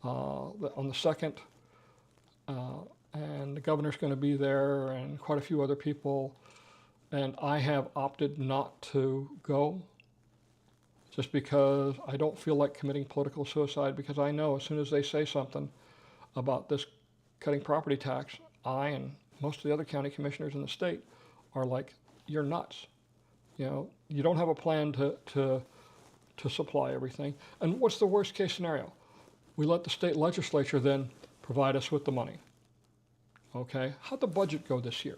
the 2nd, and the governor's going to be there and quite a few other people, and I have opted not to go just because I don't feel like committing political suicide, because I know as soon as they say something about this cutting property tax, I and most of the other county commissioners in the state are like, you're nuts. You know, you don't have a plan to supply everything. And what's the worst case scenario? We let the state legislature then provide us with the money. Okay, how'd the budget go this year?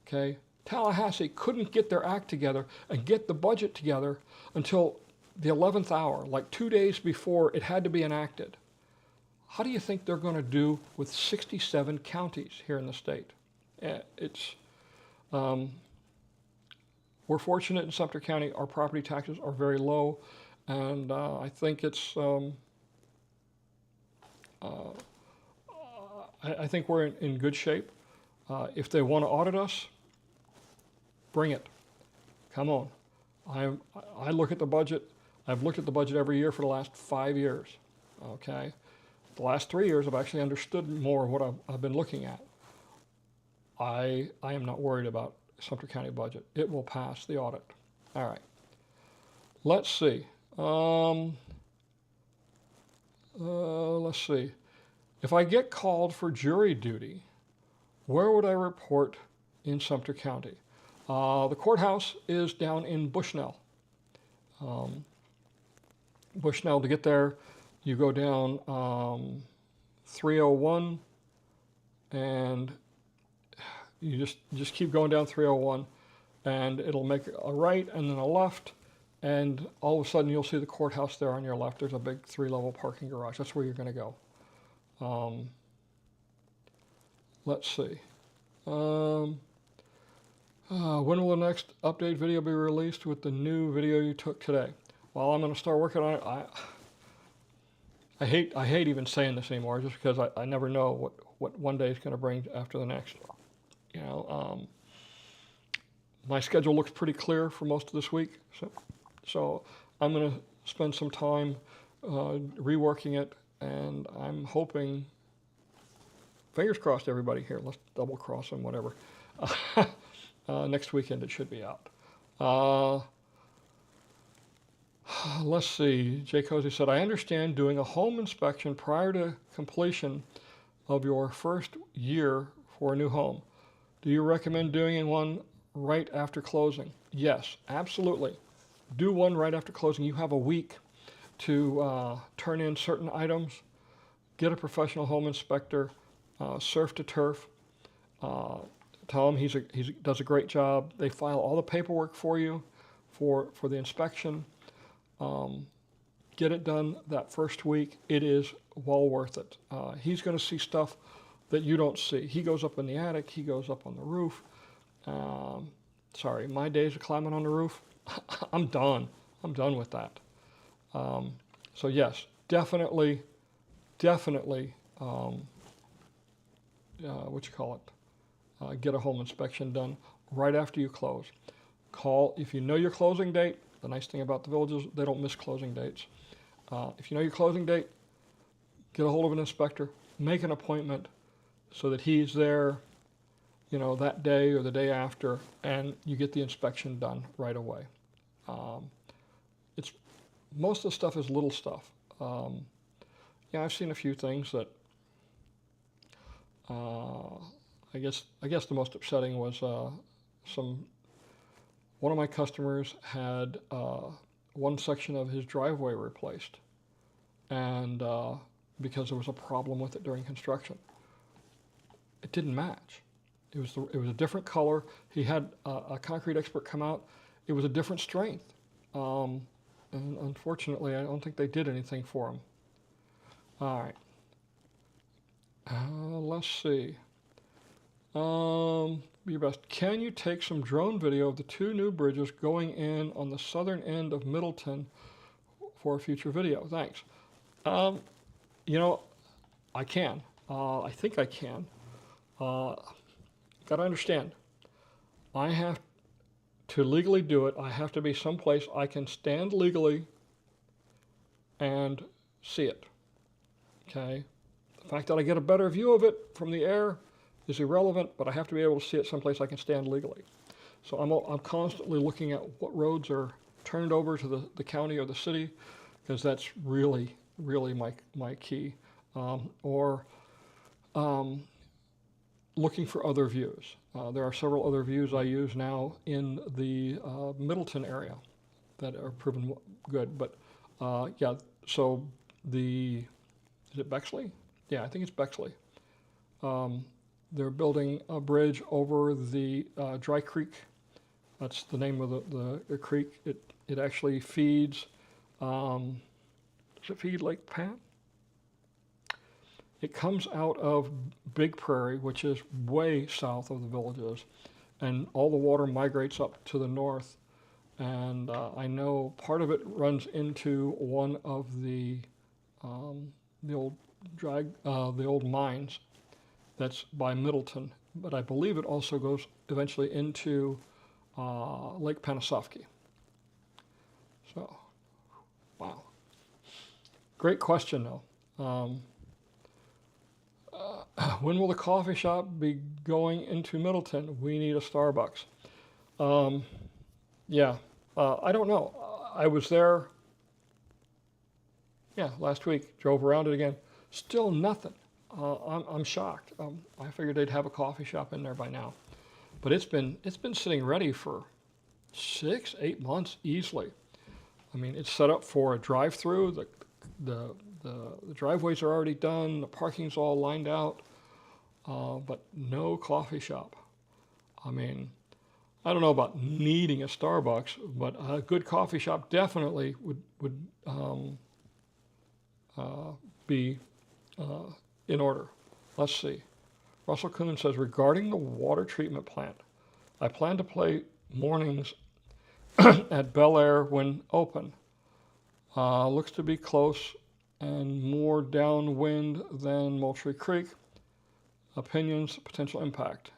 Okay, Tallahassee couldn't get their act together and get the budget together until the 11th hour, like 2 days before it had to be enacted. How do you think they're going to do with 67 counties here in the state? We're fortunate in Sumter County. Our property taxes are very low, and I think it's I think we're in good shape. If they want to audit us, bring it. Come on. I look at the budget. I've looked at the budget every year for the last 5 years. Okay, the last 3 years I've actually understood more of what I've been looking at. I am not worried about Sumter County budget. It will pass the audit. All right. Let's see. Let's see. If I get called for jury duty, where would I report in Sumter County? The courthouse is down in Bushnell. Bushnell, to get there, you go down 301, and you just keep going down 301, and it'll make a right and then a left, and all of a sudden you'll see the courthouse there on your left. There's a big 3-level parking garage. That's where you're going to go. Let's see. When will the next update video be released with the new video you took today? Well, I'm going to start working on it. I hate even saying this anymore, just because I never know what one day is going to bring after the next. You know, my schedule looks pretty clear for most of this week, so I'm going to spend some time reworking it, and I'm hoping, fingers crossed, everybody here, let's double cross them, whatever. Next weekend it should be out. Let's see, Jay Cozy said, I understand doing a home inspection prior to completion of your first year for a new home. Do you recommend doing one right after closing? Yes, absolutely. Do one right after closing. You have a week to turn in certain items, get a professional home inspector, surf to turf, tell him he does a great job. They file all the paperwork for you for the inspection. Get it done that first week. It is well worth it. He's going to see stuff that you don't see. He goes up in the attic. He goes up on the roof. Sorry, my days of climbing on the roof, I'm done. I'm done with that. So yes, definitely, what you call it, get a home inspection done right after you close. Call, if you know your closing date. The nice thing about the villages, they don't miss closing dates. If you know your closing date, get a hold of an inspector, make an appointment so that he's there, you know, that day or the day after, and you get the inspection done right away. Most of the stuff is little stuff. Yeah, I've seen a few things that I guess the most upsetting was one of my customers had one section of his driveway replaced, and because there was a problem with it during construction, it didn't match. It was a different color. He had a concrete expert come out. It was a different strength, and unfortunately, I don't think they did anything for him. All right. Let's see. Your best. Can you take some drone video of the 2 new bridges going in on the southern end of Middleton for a future video? Thanks. You know, I can. I think I can. Got to understand, I have to legally do it. I have to be someplace I can stand legally and see it. Okay? The fact that I get a better view of it from the air is irrelevant, but I have to be able to see it someplace I can stand legally. So I'm constantly looking at what roads are turned over to the county or the city, because that's really, really my key. Looking for other views. There are several other views I use now in the Middleton area that are proven good. But yeah, so is it Bexley? Yeah, I think it's Bexley. They're building a bridge over the Dry Creek. That's the name of the creek. It actually feeds, does it feed Lake Pat? It comes out of Big Prairie, which is way south of the villages, and all the water migrates up to the north. And I know part of it runs into one of the old mines that's by Middleton, but I believe it also goes eventually into Lake Panisofsky. So, wow. Great question, though. When will the coffee shop be going into Middleton? We need a Starbucks. Yeah, I don't know. I was there, last week, drove around it again. Still nothing. I'm shocked. I figured they'd have a coffee shop in there by now, but it's been sitting ready for 6-8 months easily. I mean, it's set up for a drive-through. The driveways are already done. The parking's all lined out, but no coffee shop. I mean, I don't know about needing a Starbucks, but a good coffee shop definitely would be in order. Let's see. Russell Kuhn says, regarding the water treatment plant, I plan to play mornings at Bel Air when open. Looks to be close and more downwind than Moultrie Creek. Opinions, potential impact.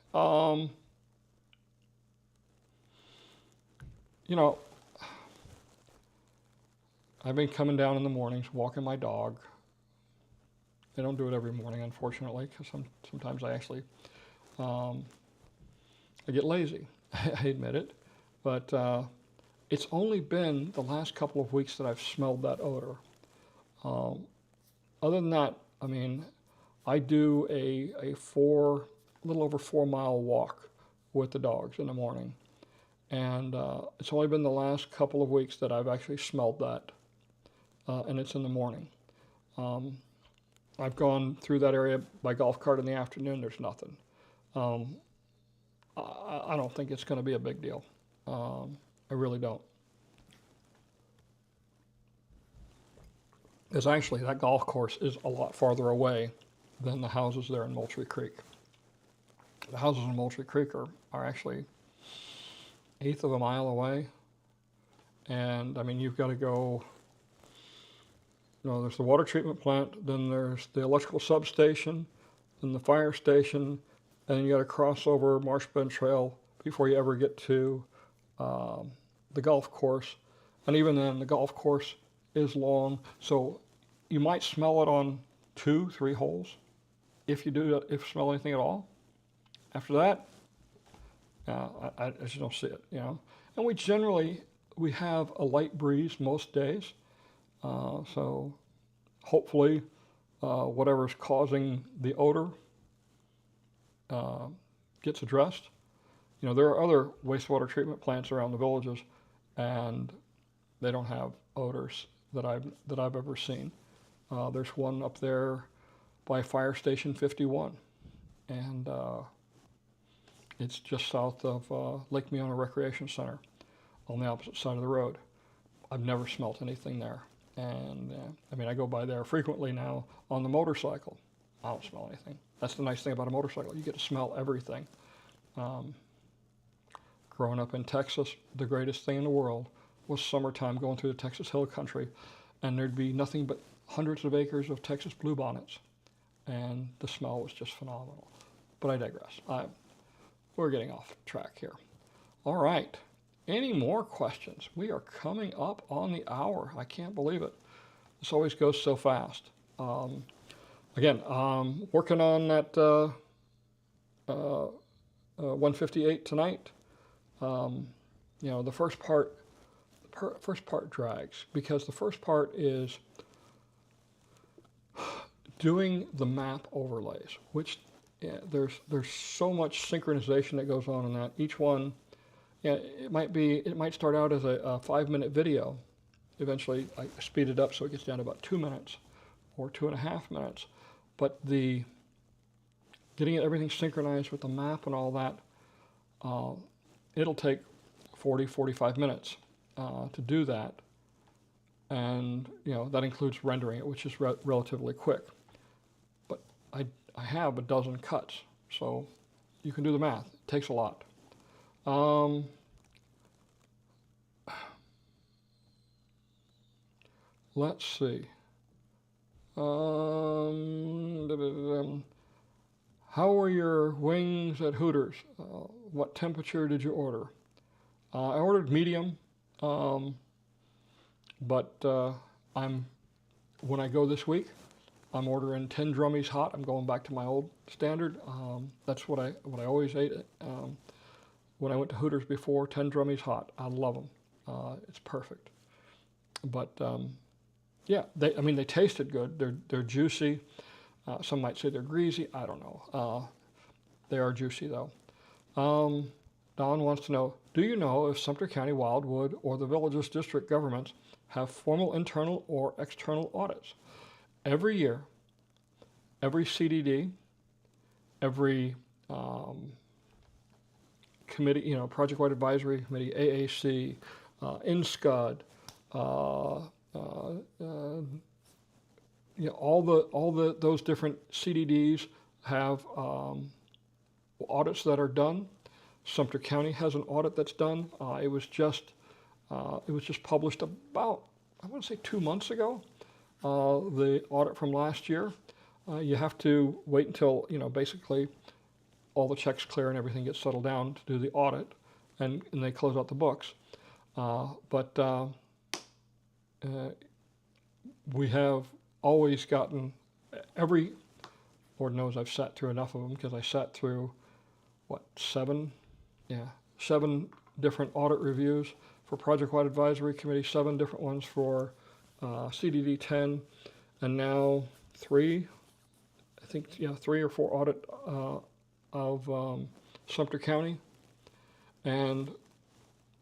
You know, I've been coming down in the mornings, walking my dog. I don't do it every morning, unfortunately, because sometimes I actually, I get lazy. I admit it. But it's only been the last couple of weeks that I've smelled that odor. Other than that, I mean, I do a little over 4 mile walk with the dogs in the morning. And it's only been the last couple of weeks that I've actually smelled that. And it's in the morning. I've gone through that area by golf cart in the afternoon. There's nothing. I don't think it's going to be a big deal. I really don't. Because actually, that golf course is a lot farther away than the houses there in Moultrie Creek. The houses in Moultrie Creek are actually 1/8 of a mile away. And I mean, you've got to go. There's the water treatment plant, then there's the electrical substation, then the fire station, and then you got to cross over Marsh Bend Trail before you ever get to the golf course. And even then, the golf course is long, so you might smell it on 2-3 holes, if you smell anything at all. After that, I just don't see it, And we have a light breeze most days. So hopefully whatever's causing the odor gets addressed. There are other wastewater treatment plants around the villages, and they don't have odors that I've ever seen. There's one up there by Fire Station 51, and it's just south of Lake Meona Recreation Center on the opposite side of the road. I've never smelt anything there. And I mean, I go by there frequently now on the motorcycle. I don't smell anything. That's the nice thing about a motorcycle. You get to smell everything. Growing up in Texas, the greatest thing in the world was summertime going through the Texas Hill Country, and there'd be nothing but hundreds of acres of Texas bluebonnets, and the smell was just phenomenal. But I digress. We're getting off track here. All right. Any more questions? We are coming up on the hour. I can't believe it. This always goes so fast. Again, working on that 158 tonight. The first part drags, because the first part is doing the map overlays, which there's so much synchronization that goes on in that. Each one. It might start out as a 5-minute video. Eventually, I speed it up so it gets down to about 2 minutes or 2.5 minutes. But getting everything synchronized with the map and all that, it'll take 40-45 minutes to do that. And that includes rendering it, which is relatively quick. But I have a dozen cuts, so you can do the math. It takes a lot. Let's see. How were your wings at Hooters? What temperature did you order? I ordered medium, but when I go this week, I'm ordering 10 drummies hot. I'm going back to my old standard. That's what I always ate. When I went to Hooters before, 10 drummies hot. I love them. It's perfect. But they tasted good. They're juicy. Some might say they're greasy. I don't know. They are juicy though. Don wants to know, do you know if Sumter County Wildwood or the village's district governments have formal internal or external audits? Every year, every CDD, every committee, project-wide advisory committee, AAC, INSCUD, those different CDDs have audits that are done. Sumter County has an audit that's done. It was just published about, I want to say 2 months ago. The audit from last year. You have to wait until basically all the checks clear and everything gets settled down to do the audit, and they close out the books. But we have always gotten, every Lord knows I've sat through enough of them, because I sat through, seven different audit reviews for Project-Wide Advisory Committee, 7 different ones for CDD 10, and now 3 or 4 audit of Sumter County, and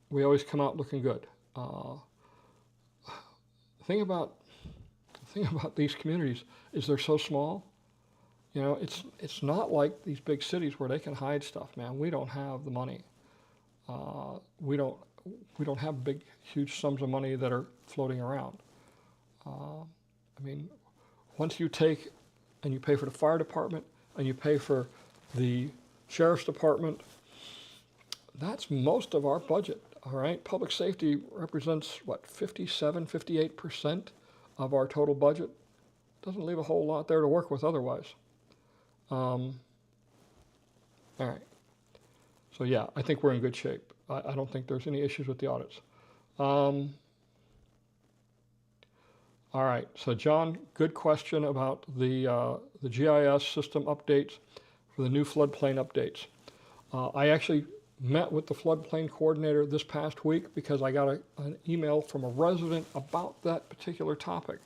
we always come out looking good. The thing about these communities is they're so small. It's not like these big cities where they can hide stuff, man. We don't have the money. We don't have big, huge sums of money that are floating around. Once you take and you pay for the fire department and you pay for the sheriff's department, that's most of our budget, all right? Public safety represents, 58% of our total budget. Doesn't leave a whole lot there to work with otherwise. All right. So yeah, I think we're in good shape. I don't think there's any issues with the audits. All right, so John, good question about the GIS system updates for the new floodplain updates. I actually met with the floodplain coordinator this past week because I got an email from a resident about that particular topic.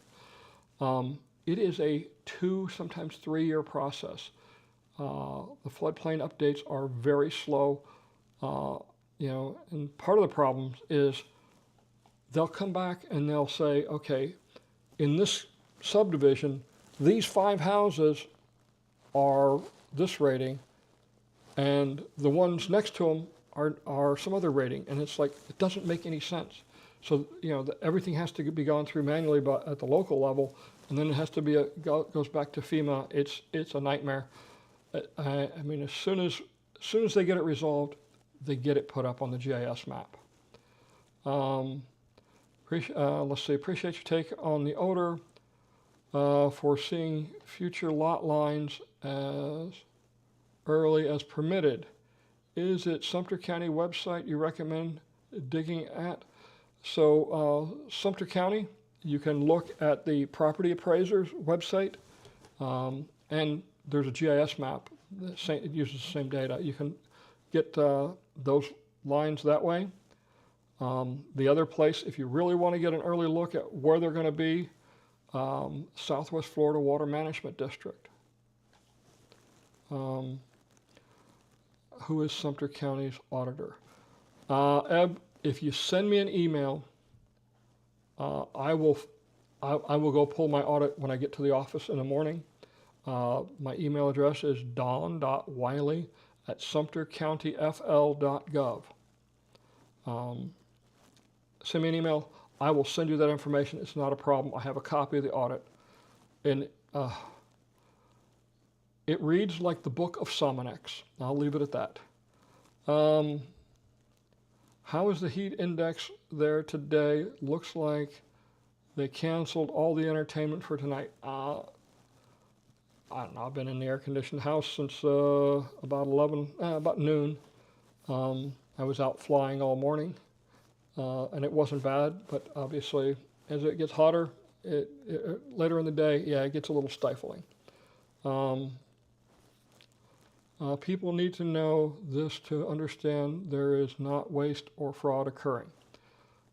It is a 2, sometimes 3-year process. The floodplain updates are very slow, and part of the problem is they'll come back and they'll say, okay, in this subdivision, these 5 houses are this rating, and the ones next to them are some other rating, and it's like, it doesn't make any sense. So, everything has to be gone through manually at the local level, and then it has to be goes back to FEMA. It's a nightmare. As soon as they get it resolved, they get it put up on the GIS map. Let's see, appreciate your take on the odor for seeing future lot lines as early as permitted. Is it Sumter County website you recommend digging at? So Sumter County, you can look at the property appraiser's website, and there's a GIS map. It uses the same data. You can get those lines that way. The other place, if you really want to get an early look at where they're going to be, Southwest Florida Water Management District. Who is Sumter County's auditor? Eb, if you send me an email, I will go pull my audit when I get to the office in the morning. My email address is don.wiley@sumtercountyfl.gov. Send me an email. I will send you that information. It's not a problem. I have a copy of the audit. And it reads like the Book of Somanex. I'll leave it at that. How is the heat index there today? Looks like they canceled all the entertainment for tonight. I don't know. I've been in the air-conditioned house since about noon. I was out flying all morning. And it wasn't bad, but obviously as it gets hotter, later in the day, it gets a little stifling. People need to know this to understand there is not waste or fraud occurring.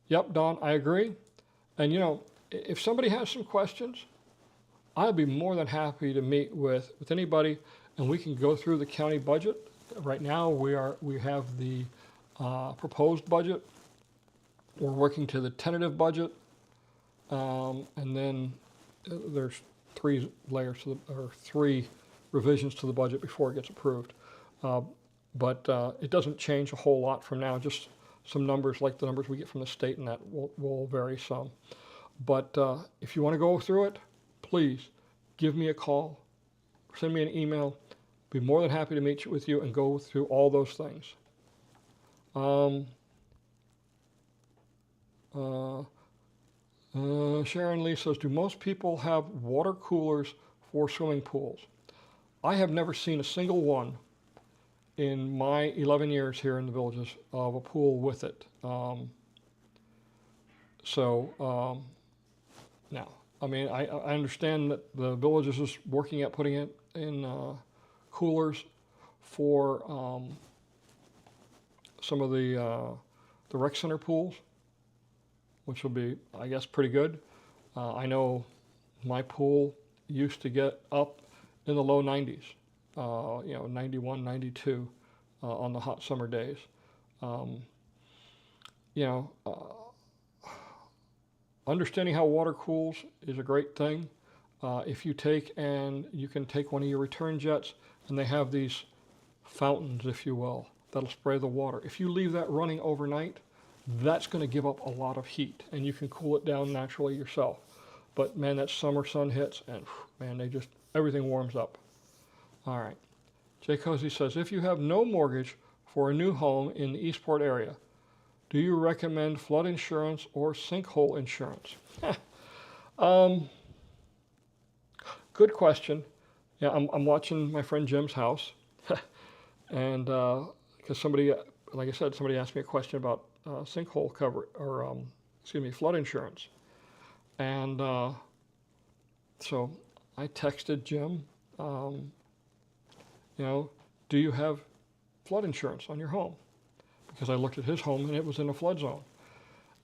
Yep, Don, I agree. And if somebody has some questions, I'd be more than happy to meet with anybody, and we can go through the county budget. Right now, we have the proposed budget. We're working to the tentative budget, and then there's 3 revisions to the budget before it gets approved. but it doesn't change a whole lot from now. Just some numbers like the numbers we get from the state, and that will vary some. But if you want to go through it, please give me a call, send me an email. Be more than happy to meet with you and go through all those things. Sharon Lee says, do most people have water coolers for swimming pools? I have never seen a single one in my 11 years here in the Villages of a pool with it. Now, I mean, I understand that the Villages is working at putting it in coolers for some of the rec center pools, which will be, I guess, pretty good. I know my pool used to get up in the low 90s, 91, 92 on the hot summer days. Understanding how water cools is a great thing. If you you can take one of your return jets, and they have these fountains, if you will, that'll spray the water. If you leave that running overnight, that's going to give up a lot of heat, and you can cool it down naturally yourself. But man, that summer sun hits, and man, everything warms up. All right. Jay Cozy says, if you have no mortgage for a new home in the Eastport area, do you recommend flood insurance or sinkhole insurance? Good question. Yeah, I'm watching my friend Jim's house, and because somebody asked me a question about sinkhole cover, or flood insurance, and so I texted Jim, do you have flood insurance on your home? Because I looked at his home and it was in a flood zone.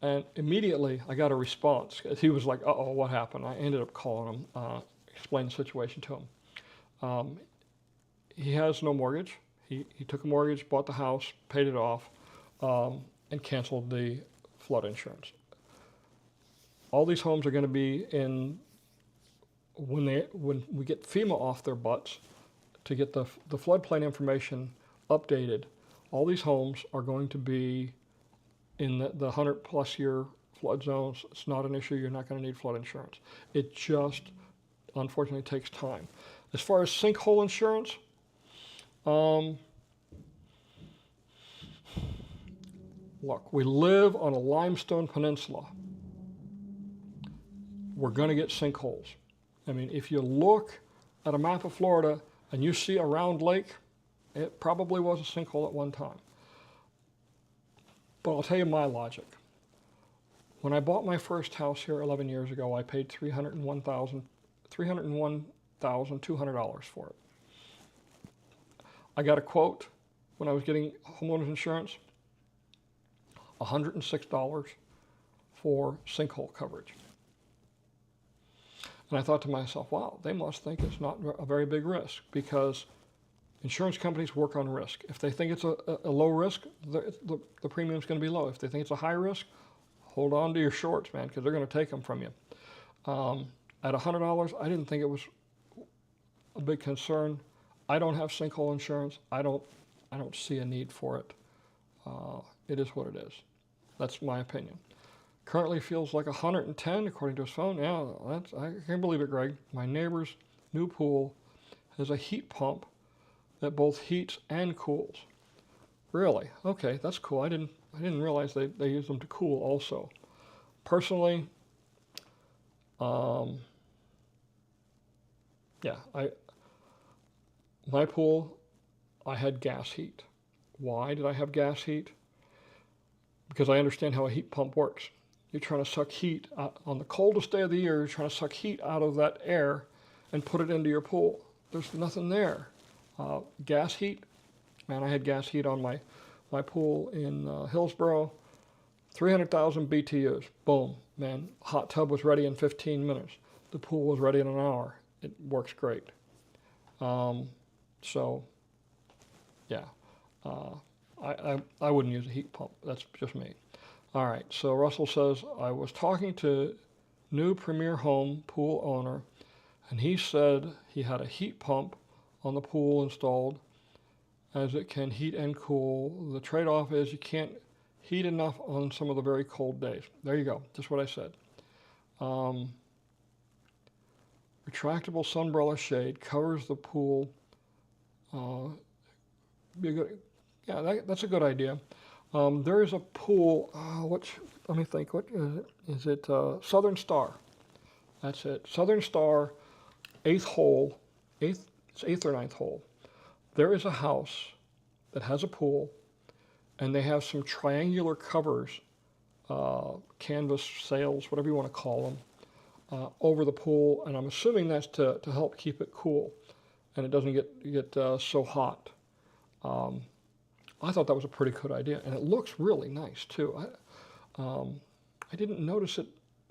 And immediately I got a response. He was like, uh-oh, what happened? I ended up calling him, explained the situation to him. He has no mortgage. He took a mortgage, bought the house, paid it off, and canceled the flood insurance. All these homes are going to be in, when we get FEMA off their butts to get the floodplain information updated, all these homes are going to be in the 100+ year flood zones. It's not an issue. You're not going to need flood insurance. It just, unfortunately, takes time. As far as sinkhole insurance, look, we live on a limestone peninsula. We're going to get sinkholes. I mean, if you look at a map of Florida and you see a round lake, it probably was a sinkhole at one time. But I'll tell you my logic. When I bought my first house here 11 years ago, I paid $301,200 for it. I got a quote when I was getting homeowners insurance, $106 for sinkhole coverage. And I thought to myself, wow, they must think it's not a very big risk, because insurance companies work on risk. If they think it's a low risk, the premium's going to be low. If they think it's a high risk, hold on to your shorts, man, because they're going to take them from you. At $100, I didn't think it was a big concern. I don't have sinkhole insurance. I don't see a need for it. It is what it is. That's my opinion. Currently feels like 110 according to his phone. Yeah, I can't believe it, Greg. My neighbor's new pool has a heat pump that both heats and cools. Really? Okay, that's cool. I didn't realize they use them to cool also. Personally, my pool, I had gas heat. Why did I have gas heat? Because I understand how a heat pump works. You're trying to suck heat on the coldest day of the year. You're trying to suck heat out of that air and put it into your pool. There's nothing there. Gas heat, man, I had gas heat on my pool in Hillsborough, 300,000 BTUs. Boom, man, hot tub was ready in 15 minutes. The pool was ready in an hour. It works great. So, yeah, I wouldn't use a heat pump. That's just me. All right, so Russell says, I was talking to new Premier Home pool owner, and he said he had a heat pump on the pool installed, as it can heat and cool. The trade-off is you can't heat enough on some of the very cold days. There you go, just what I said. Retractable sunbrella shade covers the pool. Be a good, yeah, that's a good idea. There is a pool, let me think, what is it? Is it Southern Star? That's it. Southern Star, 8th hole, it's 8th or 9th hole. There is a house that has a pool, and they have some triangular covers, canvas sails, whatever you want to call them, over the pool, and I'm assuming that's to help keep it cool, and it doesn't get so hot. I thought that was a pretty good idea, and it looks really nice too. I didn't notice it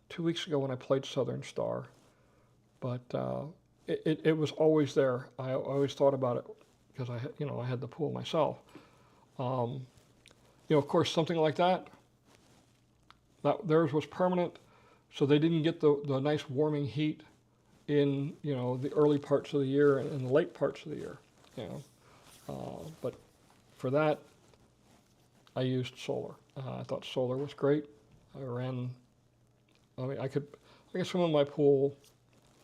2 weeks ago when I played Southern Star, but it was always there. I always thought about it because I had the pool myself. Of course, something like that theirs was permanent, so they didn't get the nice warming heat in the early parts of the year and the late parts of the year. But for that, I used solar. I thought solar was great. I could swim in my pool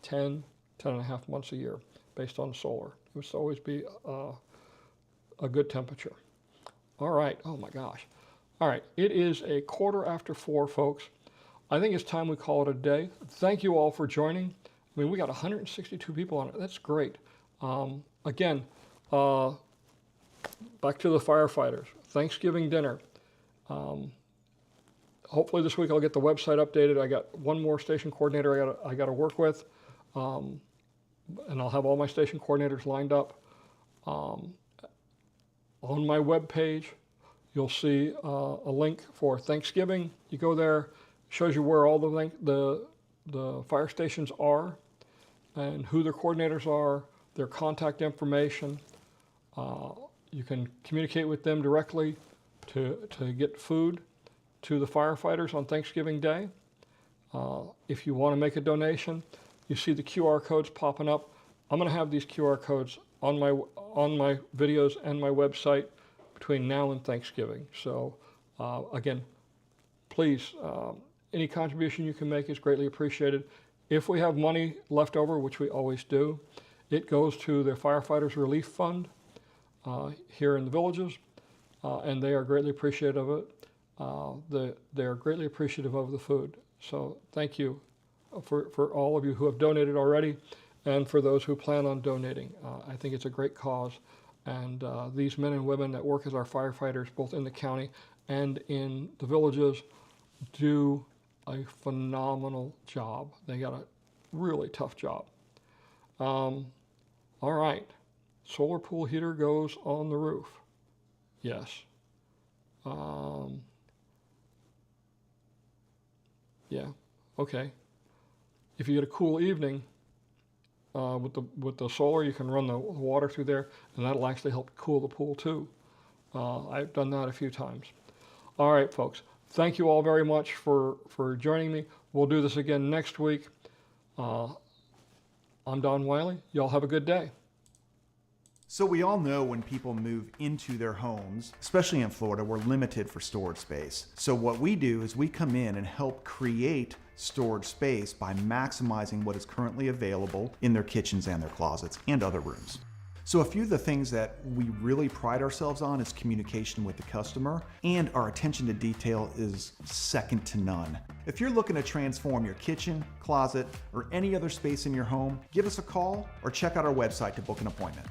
10 and a half months a year based on solar. It would always be a good temperature. All right, oh my gosh. All right, it is 4:15, folks. I think it's time we call it a day. Thank you all for joining. I mean, we got 162 people on it. That's great. Again, back to the firefighters. Thanksgiving dinner. Hopefully this week I'll get the website updated. I got one more station coordinator I got to work with, and I'll have all my station coordinators lined up. On my web page, you'll see a link for Thanksgiving. You go there, shows you where all the fire stations are, and who their coordinators are, their contact information. You can communicate with them directly to get food to the firefighters on Thanksgiving Day. If you want to make a donation, you see the QR codes popping up. I'm going to have these QR codes on my videos and my website between now and Thanksgiving. So again, please, any contribution you can make is greatly appreciated. If we have money left over, which we always do, it goes to the Firefighters Relief Fund here in the villages, and they are greatly appreciative of it. They are greatly appreciative of the food. So thank you for all of you who have donated already, and for those who plan on donating. I think it's a great cause, and these men and women that work as our firefighters, both in the county and in the villages, do a phenomenal job. They got a really tough job. All right, solar pool heater goes on the roof. Yes. Yeah, okay. If you get a cool evening with the solar, you can run the water through there, and that'll actually help cool the pool too. I've done that a few times. All right, folks. Thank you all very much for joining me. We'll do this again next week. I'm Don Wiley. Y'all have a good day. So we all know when people move into their homes, especially in Florida, we're limited for storage space. So what we do is we come in and help create storage space by maximizing what is currently available in their kitchens and their closets and other rooms. So a few of the things that we really pride ourselves on is communication with the customer, and our attention to detail is second to none. If you're looking to transform your kitchen, closet, or any other space in your home, give us a call or check out our website to book an appointment.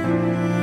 Thank you.